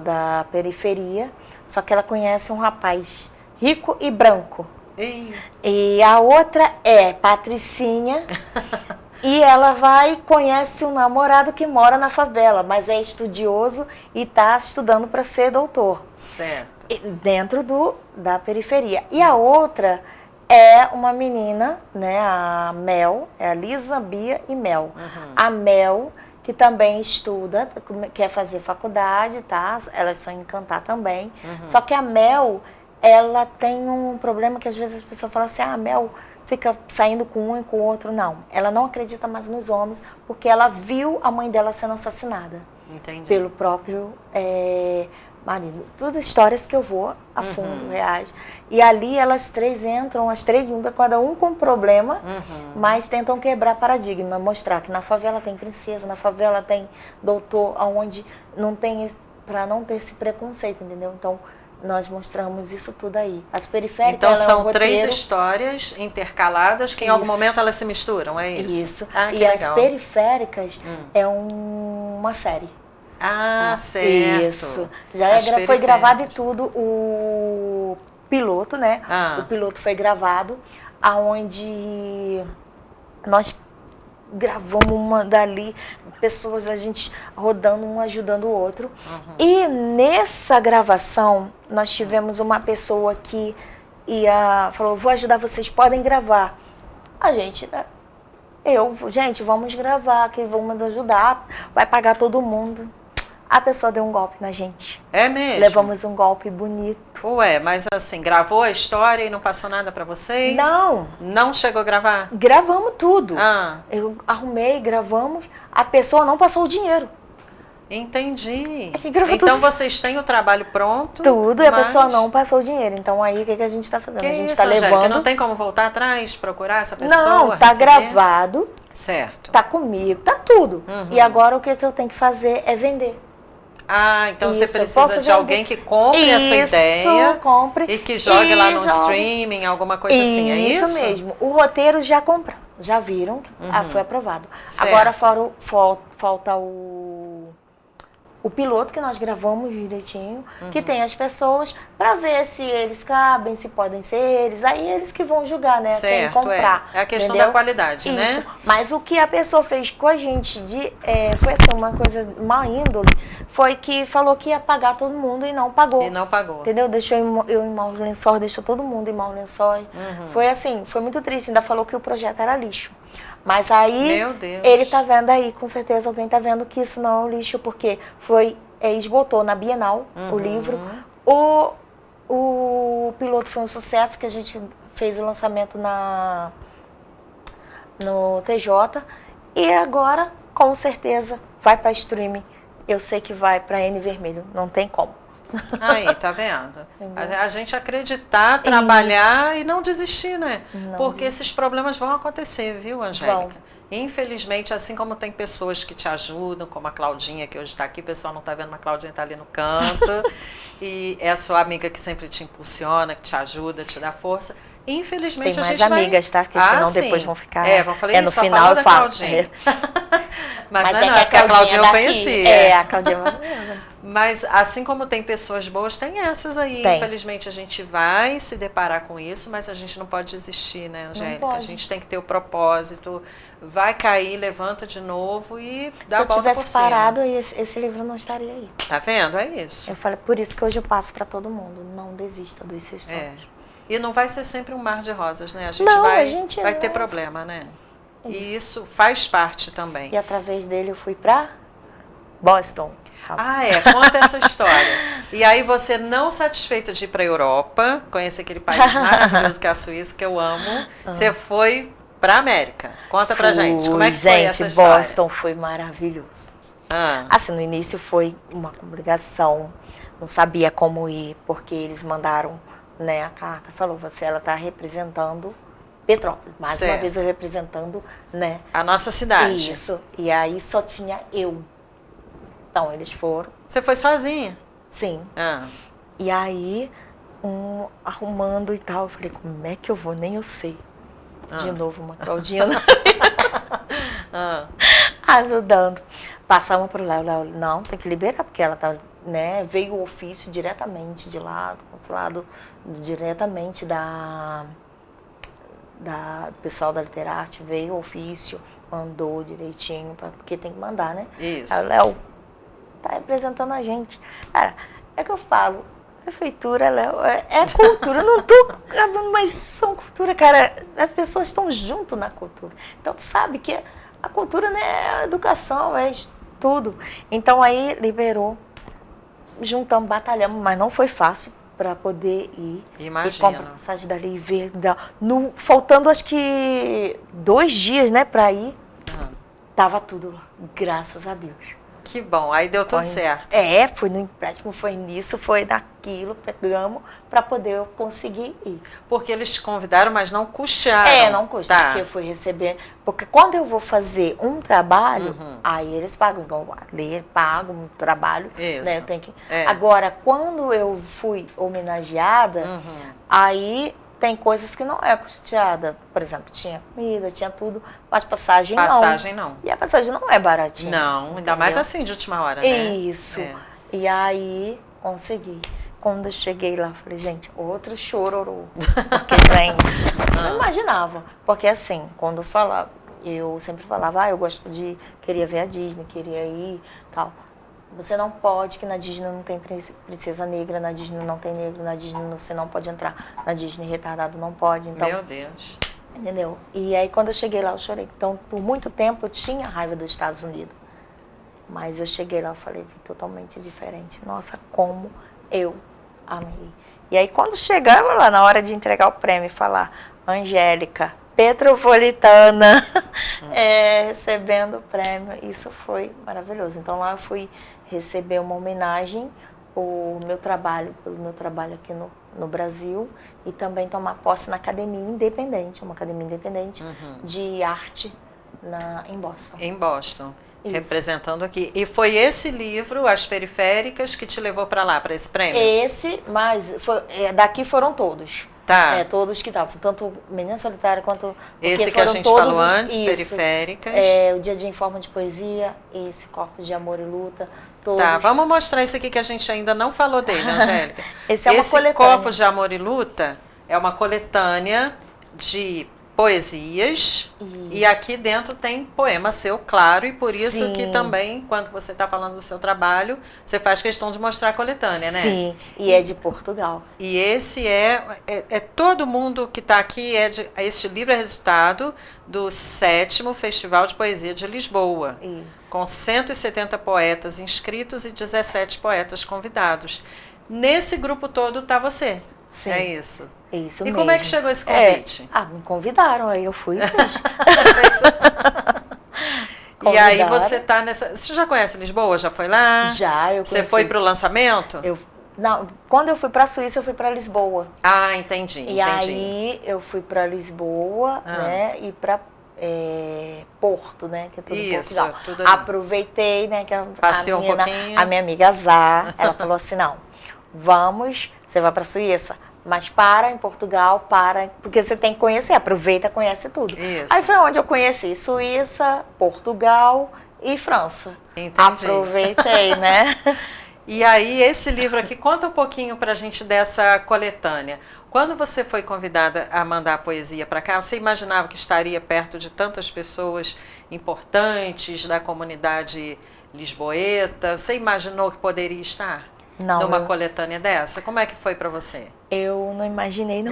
Da periferia, só que ela conhece um rapaz rico e branco. E a outra é Patricinha. E ela vai e conhece um namorado que mora na favela, mas é estudioso e está estudando para ser doutor. Certo. Dentro da periferia. E a outra é uma menina, né, a Mel, é a Lisa, Bia e Mel. A Mel, que também estuda, quer fazer faculdade, tá? Elas são em cantar também. Só que a Mel, ela tem um problema que às vezes as pessoas falam assim, a Mel fica saindo com um e com o outro. Não, ela não acredita mais nos homens, porque ela viu a mãe dela sendo assassinada. Entendi. Pelo próprio marido. Tudo histórias que eu vou a fundo, reais. E ali elas 3 entram, as 3 juntas, cada um com um problema, mas tentam quebrar paradigma, mostrar que na favela tem princesa, na favela tem doutor, onde não tem, para não ter esse preconceito, entendeu? Então, nós mostramos isso tudo aí. As periféricas... Então, são 3 histórias intercaladas que em algum momento elas se misturam, é isso? Isso. Que e legal. As periféricas é uma série. Certo. Isso. Já foi gravado e tudo. O piloto, né? O piloto foi gravado, aonde nós gravamos uma dali, pessoas, a gente rodando, um ajudando o outro. E nessa gravação, nós tivemos uma pessoa que falou, vou ajudar vocês, podem gravar. A gente, né? Gente, vamos gravar, que vamos ajudar, vai pagar todo mundo. A pessoa deu um golpe na gente. É mesmo? Levamos um golpe bonito. Ué, mas assim, gravou a história e não passou nada pra vocês? Não. Não chegou a gravar? Gravamos tudo. Ah. Eu arrumei, gravamos. A pessoa não passou o dinheiro. Entendi. Gravou Então tudo. vocês têm o trabalho pronto? Tudo, e a mas... pessoa não passou o dinheiro. Então aí o que a gente está fazendo? Que a gente isso, está Angélica? levando. Não tem como voltar atrás, procurar essa pessoa? Não, tá receber? gravado. Certo. Tá comigo, tá tudo. E agora o que eu tenho que fazer é vender. Ah, então Isso, você eu precisa posso de vender. alguém que compre essa Isso, ideia compre e que jogue lá no jogue. streaming, alguma coisa assim, é isso? Isso mesmo. O roteiro já compraram, já viram, foi aprovado. Certo. Agora falta o piloto que nós gravamos direitinho, que tem as pessoas, para ver se eles cabem, se podem ser eles. Aí eles que vão julgar, né? Quem Certo, comprar. é a questão entendeu? da qualidade, Isso. né? Mas o que a pessoa fez com a gente foi assim, uma coisa má índole, foi que falou que ia pagar todo mundo e não pagou. E não pagou. Entendeu? Deixou eu em maus lençóis, deixou todo mundo em maus lençóis. Foi assim, foi muito triste. Ainda falou que o projeto era lixo. Mas aí, Meu Deus. ele tá vendo aí, com certeza alguém tá vendo que isso não é um lixo, porque esgotou na Bienal o livro. O piloto foi um sucesso, que a gente fez o lançamento no TJ. E agora, com certeza, vai para streaming. Eu sei que vai para N Vermelho, não tem como. Aí, tá vendo? A gente acreditar, trabalhar e não desistir, né? Porque esses problemas vão acontecer, viu, Angélica? Infelizmente, assim como tem pessoas que te ajudam, como a Claudinha, que hoje está aqui, o pessoal não está vendo, mas a Claudinha está ali no canto, e é a sua amiga que sempre te impulsiona, que te ajuda, te dá força. Infelizmente, tem mais a gente amigas, tá? Que senão sim. depois vão ficar... vão falar, no só final falou eu da falo. Claudinha. Mas não, é é porque a Claudinha eu daqui. conhecia. A Claudinha é maravilhosa. Mas assim como tem pessoas boas, tem essas aí. Tem. Infelizmente a gente vai se deparar com isso, mas a gente não pode desistir, né, Angélica? A gente tem que ter o propósito. Vai cair, levanta de novo e dá a volta por cima. Se eu tivesse parado, esse livro não estaria aí. Tá vendo? É isso. Eu falei, por isso que hoje eu passo para todo mundo. Não desista dos seus sonhos. E não vai ser sempre um mar de rosas, né? A gente vai ter problema, né? E isso faz parte também. E através dele eu fui para Boston. Conta essa história. E aí você, não satisfeita de ir para a Europa, conhecer aquele país maravilhoso que é a Suíça, que eu amo, você foi para a América. Conta pra gente, como é que foi essa história? Boston foi maravilhoso. Assim, no início foi uma complicação, não sabia como ir, porque eles mandaram, né, a carta, falou, ela está representando Petrópolis, mais uma vez eu representando, né, a nossa cidade. Isso, e aí só tinha eu. Então, eles foram. Você foi sozinha? Sim. E aí, arrumando e tal, eu falei, como é que eu vou? Nem eu sei. De novo, uma Claudinha ajudando. Passamos por lá, não, tem que liberar, porque ela tá, né, veio o ofício diretamente de lá, do consulado, diretamente do pessoal da Literarte, veio o ofício, mandou direitinho, porque tem que mandar, né? Isso. Aí, Léo, tá representando a gente. Cara, é que eu falo, prefeitura, Léo, é cultura, não tô, mas são cultura, cara, as pessoas estão junto na cultura. Então, tu sabe que a cultura, né, é a educação, é tudo. Então, aí, liberou, juntamos, batalhamos, mas não foi fácil para poder ir. Imagina. E comprar passagem dali e ver, faltando acho que 2 dias, né, para ir, tava tudo lá, graças a Deus. Que bom, aí deu tudo certo. Foi no empréstimo, foi nisso, foi naquilo, pegamos para poder eu conseguir ir. Porque eles te convidaram, mas não custearam. Não custa, porque eu fui receber. Porque quando eu vou fazer um trabalho, aí eles pagam, igual pagam um trabalho. Isso. Né, eu tenho que... Agora, quando eu fui homenageada, aí tem coisas que não é custeada. Por exemplo, tinha comida, tinha tudo, mas passagem não. Passagem não. E a passagem não é baratinha. Não, ainda mais assim de última hora, né? Isso. E aí, consegui. Quando eu cheguei lá, falei, gente, outro chororô. Porque, gente, não imaginava. Porque assim, quando eu falava, eu sempre falava, eu queria ver a Disney, queria ir, tal. Você não pode, que na Disney não tem princesa negra, na Disney não tem negro, na Disney você não pode entrar, na Disney retardado não pode. Então, meu Deus. Entendeu? E aí quando eu cheguei lá eu chorei. Então por muito tempo eu tinha raiva dos Estados Unidos. Mas eu cheguei lá e falei, vi totalmente diferente. Nossa, como eu amei. E aí quando chegava lá na hora de entregar o prêmio e falar, Angélica, Petropolitana, recebendo o prêmio, isso foi maravilhoso. Então lá eu fui receber uma homenagem pelo meu trabalho aqui no Brasil e também tomar posse na academia independente, uma academia independente de arte em Boston. Em Boston. Isso. Representando aqui. E foi esse livro, As Periféricas, que te levou para lá, para esse prêmio? Daqui foram todos. Tá. Todos que estavam, tanto Menina Solitária quanto... Esse que a gente falou antes, Periféricas. O Dia em Forma de Poesia, esse Corpos de Amor e Luta. Todos. Tá, vamos mostrar esse aqui que a gente ainda não falou dele, Angélica. Esse coletânea. Corpos de Amor e Luta é uma coletânea de poesias. Isso. E aqui dentro tem poema seu, claro, e por isso que também, quando você está falando do seu trabalho, você faz questão de mostrar a coletânea, né? Sim, e é de Portugal. E esse é todo mundo que está aqui, este livro é resultado do 7º Festival de Poesia de Lisboa, com 170 poetas inscritos e 17 poetas convidados. Nesse grupo todo está você. Sim. É isso. Isso e mesmo. como é que chegou esse convite? Me convidaram, aí eu fui. E aí você tá nessa... Você já conhece Lisboa? Já foi lá? Já, eu conheci. Você foi para o lançamento? Não, quando eu fui para a Suíça, eu fui para Lisboa. Ah, entendi. E aí eu fui para Lisboa, né? E para Porto, né? Que é tudo isso, Portugal. Tudo ali. Aproveitei, né? Que passeou um pouquinho. A minha amiga Zá, ela falou assim, não, você vai para a Suíça, mas para em Portugal, porque você tem que conhecer, aproveita, conhece tudo. Isso. Aí foi onde eu conheci Suíça, Portugal e França. Entendi. Aproveitei, né? E aí, esse livro aqui, conta um pouquinho pra gente dessa coletânea. Quando você foi convidada a mandar a poesia para cá, você imaginava que estaria perto de tantas pessoas importantes da comunidade lisboeta? Você imaginou que poderia estar numa coletânea dessa? Como é que foi para você? Eu não imaginei, não.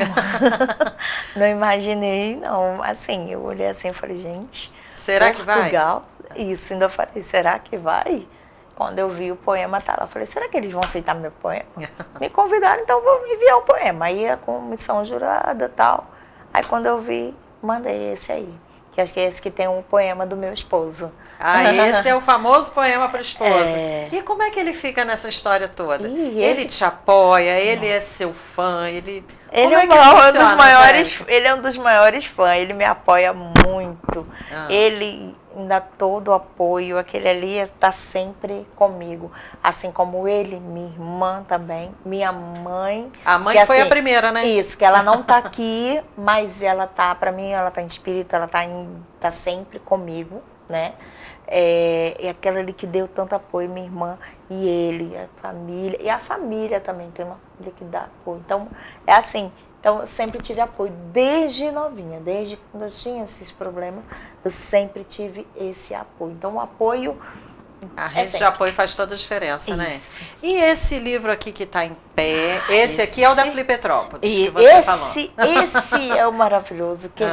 Não imaginei, não. Assim, eu olhei assim e falei, gente... Será que vai? Portugal, isso, ainda falei, será que vai? Quando eu vi o poema, tá lá, eu falei, será que eles vão aceitar meu poema? Me convidaram, então eu vou enviar o poema. Aí é com missão jurada e tal. Aí quando eu vi, mandei esse aí. Que acho que é esse que tem um poema do meu esposo. Ah, esse é o famoso poema para o esposo. E como é que ele fica nessa história toda? Ele te apoia, ele é seu fã, ele é um dos maiores fãs, ele me apoia muito. Ele ainda todo o apoio, aquele ali está sempre comigo. Assim como ele, minha irmã também, minha mãe. A mãe foi a primeira, né? Isso, que ela não está aqui, mas ela tá, para mim, ela está em espírito, ela tá sempre comigo, né? É aquela ali que deu tanto apoio, minha irmã e ele, a família. E a família também, tem uma família que dá apoio. Então, é assim. Então, eu sempre tive apoio, desde novinha, desde quando eu tinha esses problemas, eu sempre tive esse apoio. Então, o apoio... A rede de apoio faz toda a diferença, né? E esse livro aqui que está em pé, esse aqui é o da Flipetrópolis, que você falou. Esse é o maravilhoso, que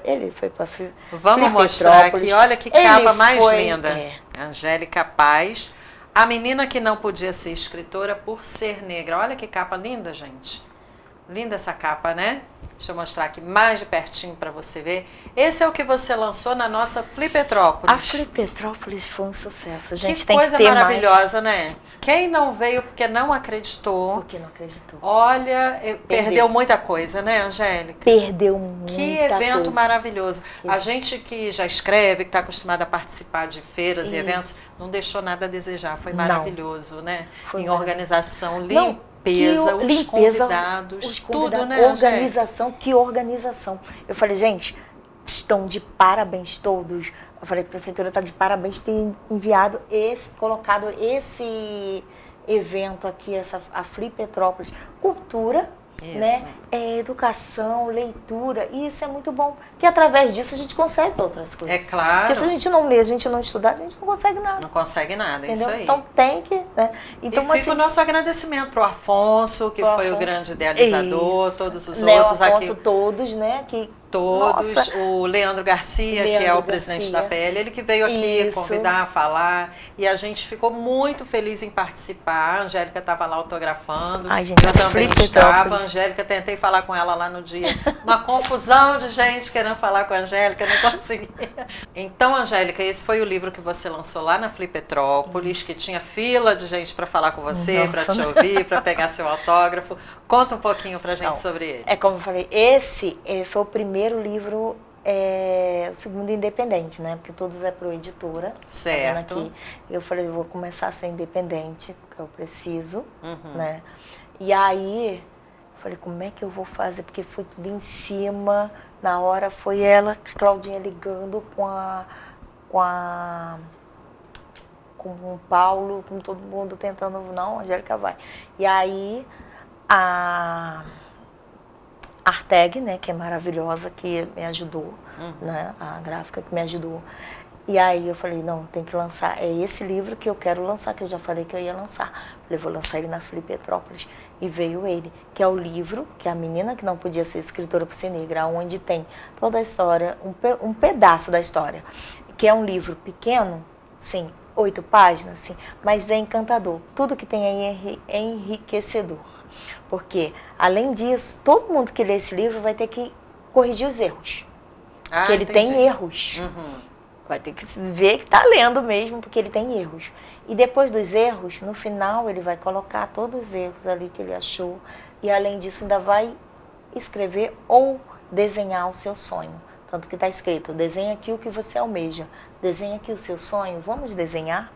ele foi para Vamos mostrar aqui, olha que capa mais linda. Angélica Paz, a menina que não podia ser escritora por ser negra. Olha que capa linda, gente. Linda essa capa, né? Deixa eu mostrar aqui mais de pertinho para você ver. Esse é o que você lançou na nossa Flipetrópolis. A Flipetrópolis foi um sucesso. Gente, que coisa maravilhosa, né? Quem não veio porque não acreditou. Porque não acreditou. Olha, perdeu muita coisa, né, Angélica? Perdeu muita coisa. Que evento maravilhoso. A gente que já escreve, que está acostumada a participar de feiras e eventos, não deixou nada a desejar. Foi maravilhoso, né? Em organização, limpeza, os convidados, tudo, né? Organização, que organização. Eu falei, gente, estão de parabéns todos. Eu falei, a prefeitura está de parabéns ter enviado colocado esse evento aqui, a Flipetrópolis. Cultura, né? educação, leitura, e isso é muito bom, porque através disso a gente consegue outras coisas. É claro. Porque se a gente não ler, a gente não estudar, a gente não consegue nada. Não consegue nada, é isso aí. Então tem que... Né? Então, e fica o nosso agradecimento para o Afonso, que foi o grande idealizador, todos os outros aqui. Todos, né? Que, todos, nossa. O Leandro Garcia, que é o presidente da PL, ele que veio aqui convidar, falar, e a gente ficou muito feliz em participar. A Angélica estava lá autografando, ai, gente, eu também estava. A Angélica, tentei falar com ela lá no dia, uma confusão de gente querendo falar com a Angélica, não conseguia. Então, Angélica, esse foi o livro que você lançou lá na Flipetrópolis, que tinha fila de gente para falar com você, para te ouvir, para pegar seu autógrafo. Conta um pouquinho para a gente sobre ele. É como eu falei, esse foi o primeiro livro, o segundo independente, né? Porque todos é pro editora. Certo. Aqui. Eu falei, eu vou começar a ser independente, porque eu preciso, né? E aí, eu falei, como é que eu vou fazer? Porque foi tudo em cima, na hora foi ela, Claudinha ligando com o Paulo, com todo mundo tentando, não, Angélica vai. E aí, a Arteg, né, que é maravilhosa, que me ajudou, né, a gráfica que me ajudou. E aí eu falei, não, tem que lançar, é esse livro que eu quero lançar, que eu já falei que eu ia lançar. Falei, vou lançar ele na Flipetrópolis. E veio ele, que é o livro, que é a menina que não podia ser escritora por ser negra, onde tem toda a história, um pedaço da história, que é um livro pequeno, sim, 8 páginas, sim, mas é encantador. Tudo que tem aí é enriquecedor. Porque, além disso, todo mundo que lê esse livro vai ter que corrigir os erros. Porque ele tem erros. Vai ter que ver que está lendo mesmo, porque ele tem erros. E depois dos erros, no final, ele vai colocar todos os erros ali que ele achou. E, além disso, ainda vai escrever ou desenhar o seu sonho. Tanto que está escrito, desenha aqui o que você almeja. Desenha aqui o seu sonho. Vamos desenhar?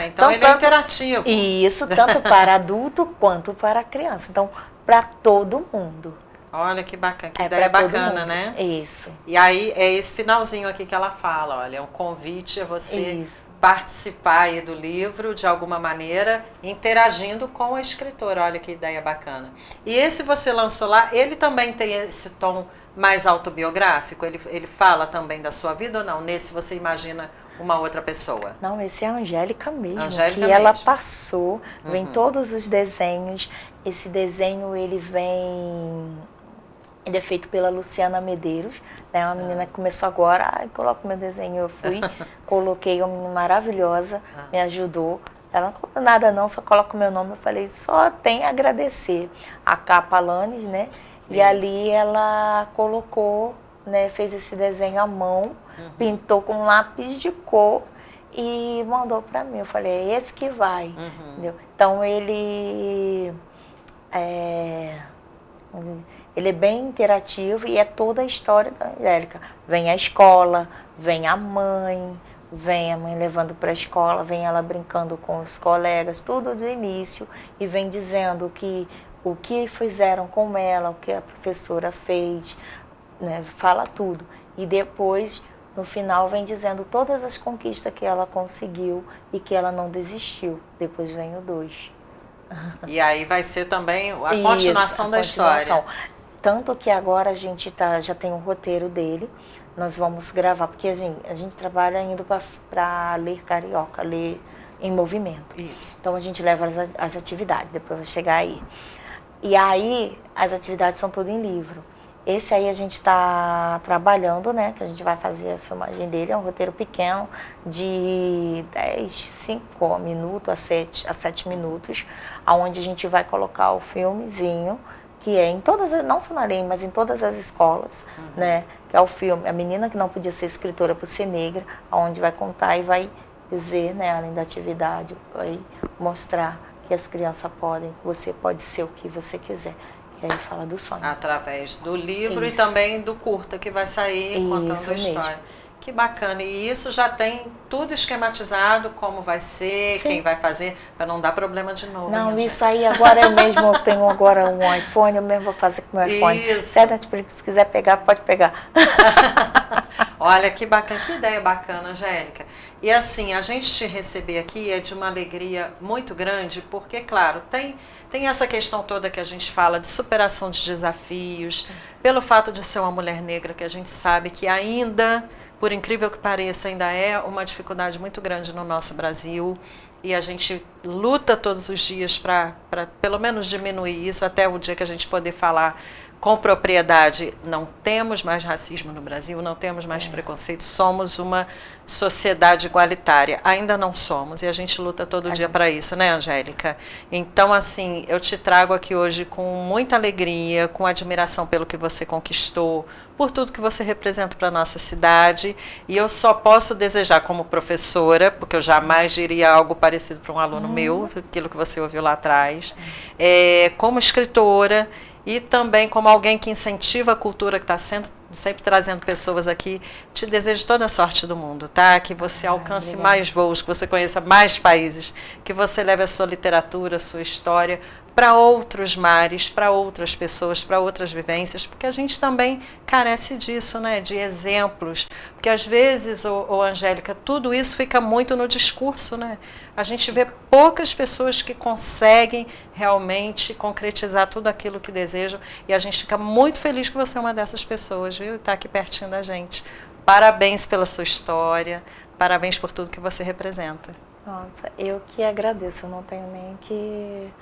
Então ele é interativo. Isso, tanto para adulto quanto para criança. Então, para todo mundo. Olha que bacana, que ideia bacana, né? Isso. E aí, é esse finalzinho aqui que ela fala, olha, é um convite a você participar aí do livro, de alguma maneira, interagindo com a escritora. Olha que ideia bacana. E esse você lançou lá, ele também tem esse tom mais autobiográfico? Ele fala também da sua vida ou não? Nesse você imagina uma outra pessoa? Não, esse é a Angélica mesmo, Angélica que mesmo. Ela passou, vem todos os desenhos. Esse desenho, ele é feito pela Luciana Medeiros, né? Uma menina que começou agora, coloca o meu desenho, eu fui, coloquei, uma menina maravilhosa, me ajudou. Ela não colocou nada não, só coloca o meu nome, eu falei, só tem a agradecer. A capa Alanis, né? E ali ela colocou, né, fez esse desenho à mão, pintou com lápis de cor e mandou para mim. Eu falei, é esse que vai. Entendeu? Então ele é bem interativo e é toda a história da Angélica. Vem a escola, vem a mãe levando para a escola, vem ela brincando com os colegas, tudo do início, e vem dizendo o que fizeram com ela, o que a professora fez, né, fala tudo. E depois, no final, vem dizendo todas as conquistas que ela conseguiu e que ela não desistiu. Depois vem o 2. E aí vai ser também a continuação da história. Tanto que agora a gente já tem um roteiro dele, nós vamos gravar, porque assim, a gente trabalha indo para ler carioca, ler em movimento. Isso. Então a gente leva as atividades, depois vai chegar aí. E aí as atividades são tudo em livro. Esse aí a gente está trabalhando, né? Que a gente vai fazer a filmagem dele, é um roteiro pequeno, de 5 minutos a 7 minutos, onde a gente vai colocar o filmezinho, que é em todas, não só na lei, mas em todas as escolas, né? Que é o filme, a menina que não podia ser escritora por ser negra, onde vai contar e vai dizer, né, além da atividade, vai mostrar que as crianças podem, que você pode ser o que você quiser. E aí fala do sonho. Através do livro e também do curta que vai sair contando a história. Mesmo. Que bacana. E isso já tem tudo esquematizado, como vai ser, quem vai fazer, para não dar problema de novo. Não, isso aí agora eu mesmo, eu tenho agora um iPhone, eu mesmo vou fazer com o meu iPhone. Isso. Se quiser pegar, pode pegar. Olha que bacana, que ideia bacana, Angélica. E assim, a gente te receber aqui é de uma alegria muito grande, porque, claro, tem essa questão toda que a gente fala de superação de desafios, pelo fato de ser uma mulher negra, que a gente sabe que ainda, por incrível que pareça, ainda é uma dificuldade muito grande no nosso Brasil. E a gente luta todos os dias para pelo menos diminuir isso, até o dia que a gente poder falar com propriedade, não temos mais racismo no Brasil, não temos mais preconceito, somos uma sociedade igualitária. Ainda não somos, e a gente luta todo dia para isso, né, Angélica? Então, assim, eu te trago aqui hoje com muita alegria, com admiração pelo que você conquistou, por tudo que você representa para a nossa cidade, e eu só posso desejar como professora, porque eu jamais diria algo parecido para um aluno meu, aquilo que você ouviu lá atrás, como escritora, e também como alguém que incentiva a cultura, que está sempre trazendo pessoas aqui, te desejo toda a sorte do mundo, tá? Que você alcance mais voos, que você conheça mais países, que você leve a sua literatura, a sua história para outros mares, para outras pessoas, para outras vivências, porque a gente também carece disso, né? De exemplos, porque às vezes, Angélica, tudo isso fica muito no discurso, né? A gente vê poucas pessoas que conseguem realmente concretizar tudo aquilo que desejam, e a gente fica muito feliz que você é uma dessas pessoas, viu? E está aqui pertinho da gente. Parabéns pela sua história, parabéns por tudo que você representa. Nossa, eu que agradeço, eu não tenho nem que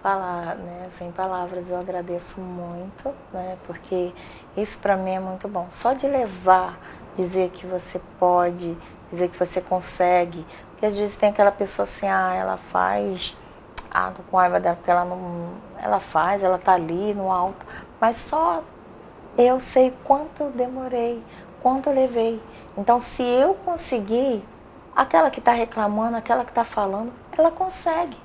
falar, né, sem palavras. Eu agradeço muito, né, porque isso para mim é muito bom. Só de levar, dizer que você pode, dizer que você consegue, porque às vezes tem aquela pessoa assim, ela faz, tô com raiva dela porque ela não, ela tá ali no alto, mas só eu sei quanto eu demorei, quanto eu levei. Então, se eu conseguir, aquela que está reclamando, aquela que está falando, ela consegue.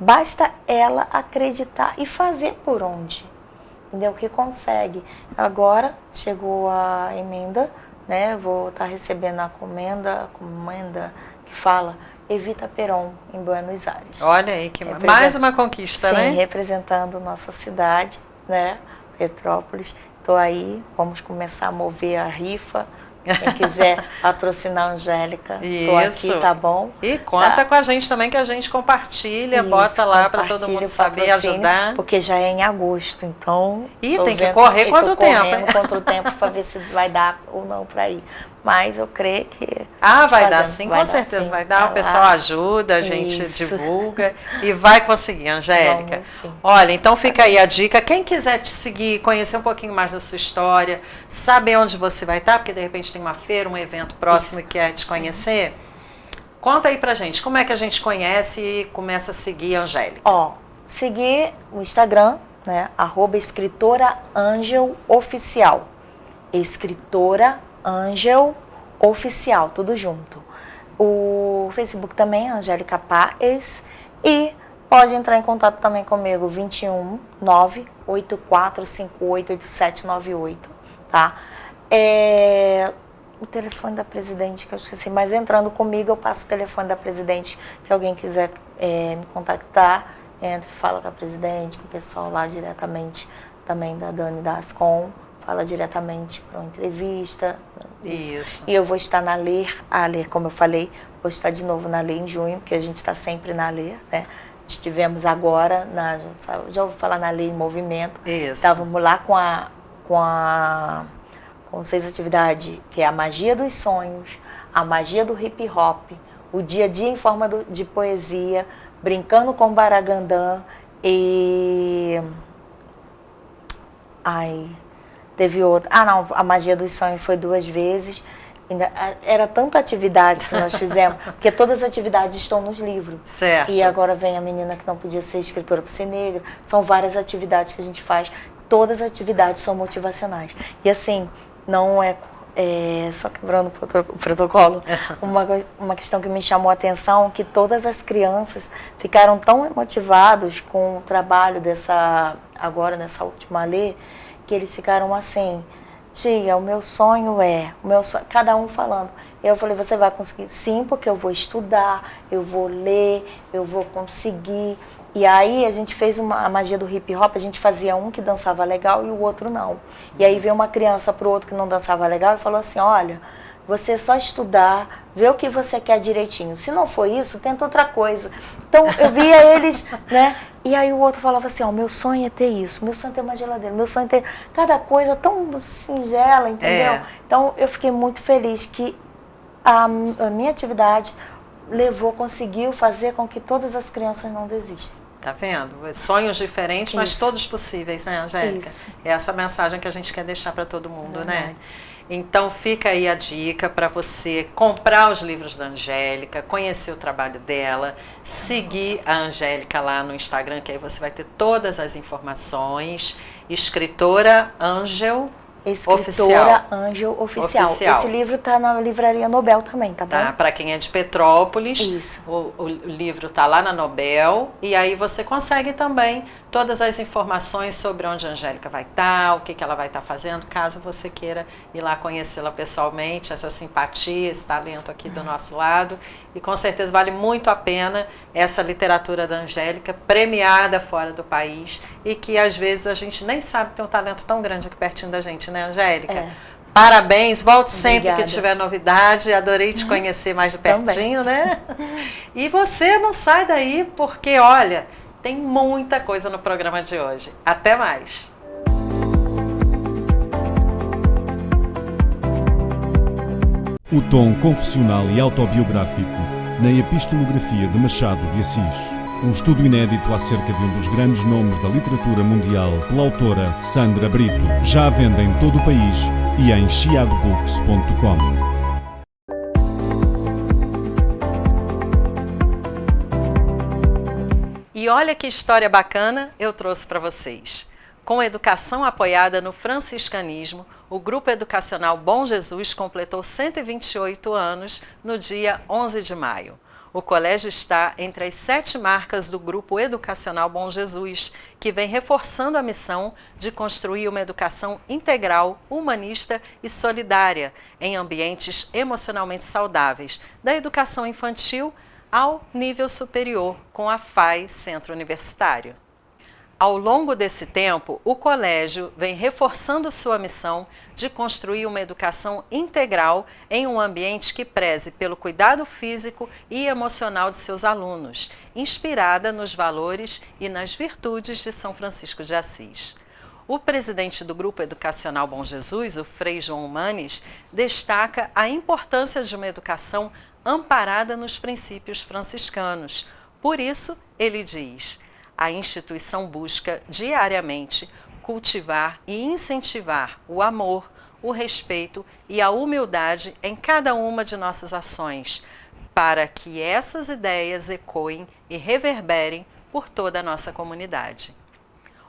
Basta ela acreditar e fazer por onde, entendeu? Que consegue. Agora chegou a emenda, né? Vou estar recebendo a comenda que fala Evita Peron, em Buenos Aires. Olha aí, que mais uma conquista, sim, né? Representando nossa cidade, né? Petrópolis. Estou aí, vamos começar a mover a rifa. Quem quiser patrocinar a Angélica, estou aqui, tá bom? E conta com a gente também, que a gente compartilha, isso, bota lá para todo mundo saber e ajudar. Porque já é em agosto, então... E tem que correr contra o tempo. Contra o tempo para ver se vai dar ou não para ir. Mas eu creio que... vai dar sim, com certeza vai dar. O pessoal ajuda, a gente divulga e vai conseguir, Angélica. Olha, então fica aí a dica. Quem quiser te seguir, conhecer um pouquinho mais da sua história, saber onde você vai estar, porque de repente tem uma feira, um evento próximo e quer te conhecer, conta aí pra gente, como é que a gente conhece e começa a seguir a Angélica? Seguir o Instagram, né, @escritoraangeloficial. Escritora Angel Oficial, tudo junto. O Facebook também, Angélica Paes, e pode entrar em contato também comigo, 21 98458 8798, tá? O telefone da presidente, que eu esqueci, mas entrando comigo eu passo o telefone da presidente, se alguém quiser me contactar, entra e fala com a presidente, com o pessoal lá diretamente, também da Dani da Ascom, fala diretamente para uma entrevista. Isso. E eu vou estar na LER, como eu falei, vou estar de novo na LER em junho, porque a gente está sempre na LER, né? Estivemos agora, já ouvi falar na LER em Movimento. Isso. Estávamos lá com 6 atividades, que é a magia dos sonhos, a magia do hip hop, o dia a dia em forma de poesia, brincando com Baragandã e... teve outra. A magia dos sonhos foi 2 vezes. Era tanta atividade que nós fizemos, porque todas as atividades estão nos livros. Certo. E agora vem a menina que não podia ser escritora por ser negra. São várias atividades que a gente faz. Todas as atividades são motivacionais. E assim, não é só quebrando o protocolo, uma questão que me chamou a atenção, que todas as crianças ficaram tão motivados com o trabalho nessa última lei, que eles ficaram assim, tia, o meu sonho cada um falando. Eu falei, você vai conseguir? Sim, porque eu vou estudar, eu vou ler, eu vou conseguir. E aí a gente fez a magia do hip hop, a gente fazia um que dançava legal e o outro não. E aí veio uma criança pro outro que não dançava legal e falou assim, olha, você é só estudar, ver o que você quer direitinho. Se não for isso, tenta outra coisa. Então eu via eles, né? E aí o outro falava assim, ó, meu sonho é ter isso, meu sonho é ter uma geladeira, meu sonho é ter cada coisa tão singela, entendeu? Então eu fiquei muito feliz que a minha atividade conseguiu fazer com que todas as crianças não desistam. Tá vendo? Sonhos diferentes, mas todos possíveis, né, Angélica? Isso. É essa mensagem que a gente quer deixar para todo mundo, né? Então fica aí a dica para você comprar os livros da Angélica, conhecer o trabalho dela, seguir a Angélica lá no Instagram, que aí você vai ter todas as informações. Escritora Ângel Escritora Ângel Oficial. Esse livro está na Livraria Nobel também, tá bom? Tá, para quem é de Petrópolis, Isso. O livro está lá na Nobel, e aí você consegue também todas as informações sobre onde a Angélica vai estar, o que ela vai estar fazendo, caso você queira ir lá conhecê-la pessoalmente, essa simpatia, esse talento aqui do nosso lado. E com certeza vale muito a pena essa literatura da Angélica, premiada fora do país, e que às vezes a gente nem sabe que tem um talento tão grande aqui pertinho da gente, né, Angélica? Parabéns, volte sempre que tiver novidade, adorei te conhecer mais de pertinho, né? E você não sai daí, porque olha, tem muita coisa no programa de hoje. Até mais! O tom confessional e autobiográfico na epistolografia de Machado de Assis. Um estudo inédito acerca de um dos grandes nomes da literatura mundial pela autora Sandra Brito. Já à venda em todo o país e em chiadobooks.com. E olha que história bacana eu trouxe para vocês. Com educação apoiada no franciscanismo, o Grupo Educacional Bom Jesus completou 128 anos no dia 11 de maio. O colégio está entre as 7 marcas do Grupo Educacional Bom Jesus, que vem reforçando a missão de construir uma educação integral, humanista e solidária em ambientes emocionalmente saudáveis, da educação infantil ao nível superior, com a FAI Centro Universitário. Ao longo desse tempo, o colégio vem reforçando sua missão de construir uma educação integral em um ambiente que preze pelo cuidado físico e emocional de seus alunos, inspirada nos valores e nas virtudes de São Francisco de Assis. O presidente do Grupo Educacional Bom Jesus, o Frei João Manes, destaca a importância de uma educação amparada nos princípios franciscanos. Por isso, ele diz: a instituição busca diariamente cultivar e incentivar o amor, o respeito e a humildade em cada uma de nossas ações, para que essas ideias ecoem e reverberem por toda a nossa comunidade.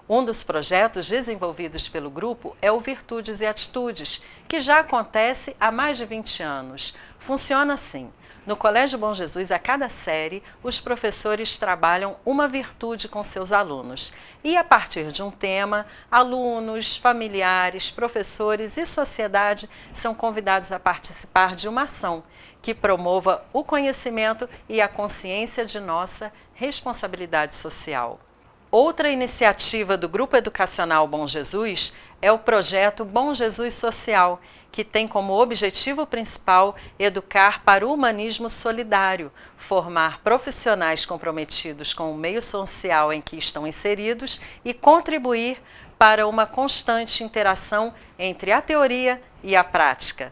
Um dos projetos desenvolvidos pelo grupo é o Virtudes e Atitudes, que já acontece há mais de 20 anos. Funciona assim: no Colégio Bom Jesus, a cada série, os professores trabalham uma virtude com seus alunos. E a partir de um tema, alunos, familiares, professores e sociedade são convidados a participar de uma ação que promova o conhecimento e a consciência de nossa responsabilidade social. Outra iniciativa do Grupo Educacional Bom Jesus é o projeto Bom Jesus Social, que tem como objetivo principal educar para o humanismo solidário, formar profissionais comprometidos com o meio social em que estão inseridos e contribuir para uma constante interação entre a teoria e a prática.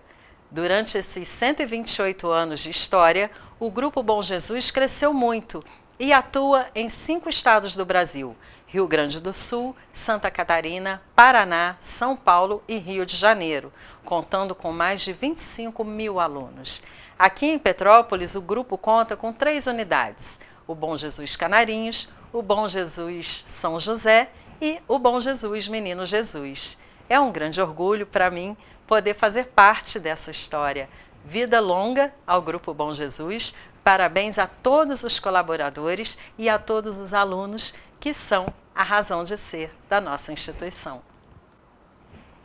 Durante esses 128 anos de história, o Grupo Bom Jesus cresceu muito e atua em 5 estados do Brasil: Rio Grande do Sul, Santa Catarina, Paraná, São Paulo e Rio de Janeiro, contando com mais de 25 mil alunos. Aqui em Petrópolis, o grupo conta com 3 unidades: o Bom Jesus Canarinhos, o Bom Jesus São José e o Bom Jesus Menino Jesus. É um grande orgulho para mim poder fazer parte dessa história. Vida longa ao Grupo Bom Jesus. Parabéns a todos os colaboradores e a todos os alunos que são a razão de ser da nossa instituição.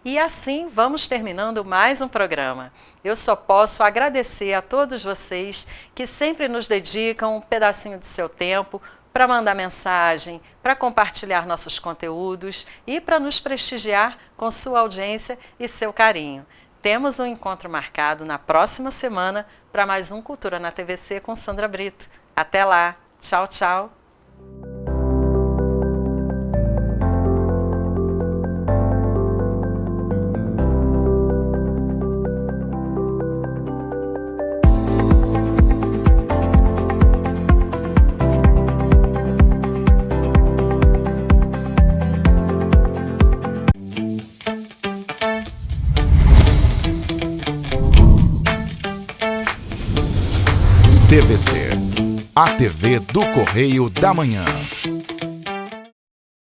E assim vamos terminando mais um programa. Eu só posso agradecer a todos vocês que sempre nos dedicam um pedacinho de seu tempo para mandar mensagem, para compartilhar nossos conteúdos e para nos prestigiar com sua audiência e seu carinho. Temos um encontro marcado na próxima semana para mais um Cultura na TVC com Sandra Brito. Até lá. Tchau, tchau. TVC, a TV do Correio da Manhã.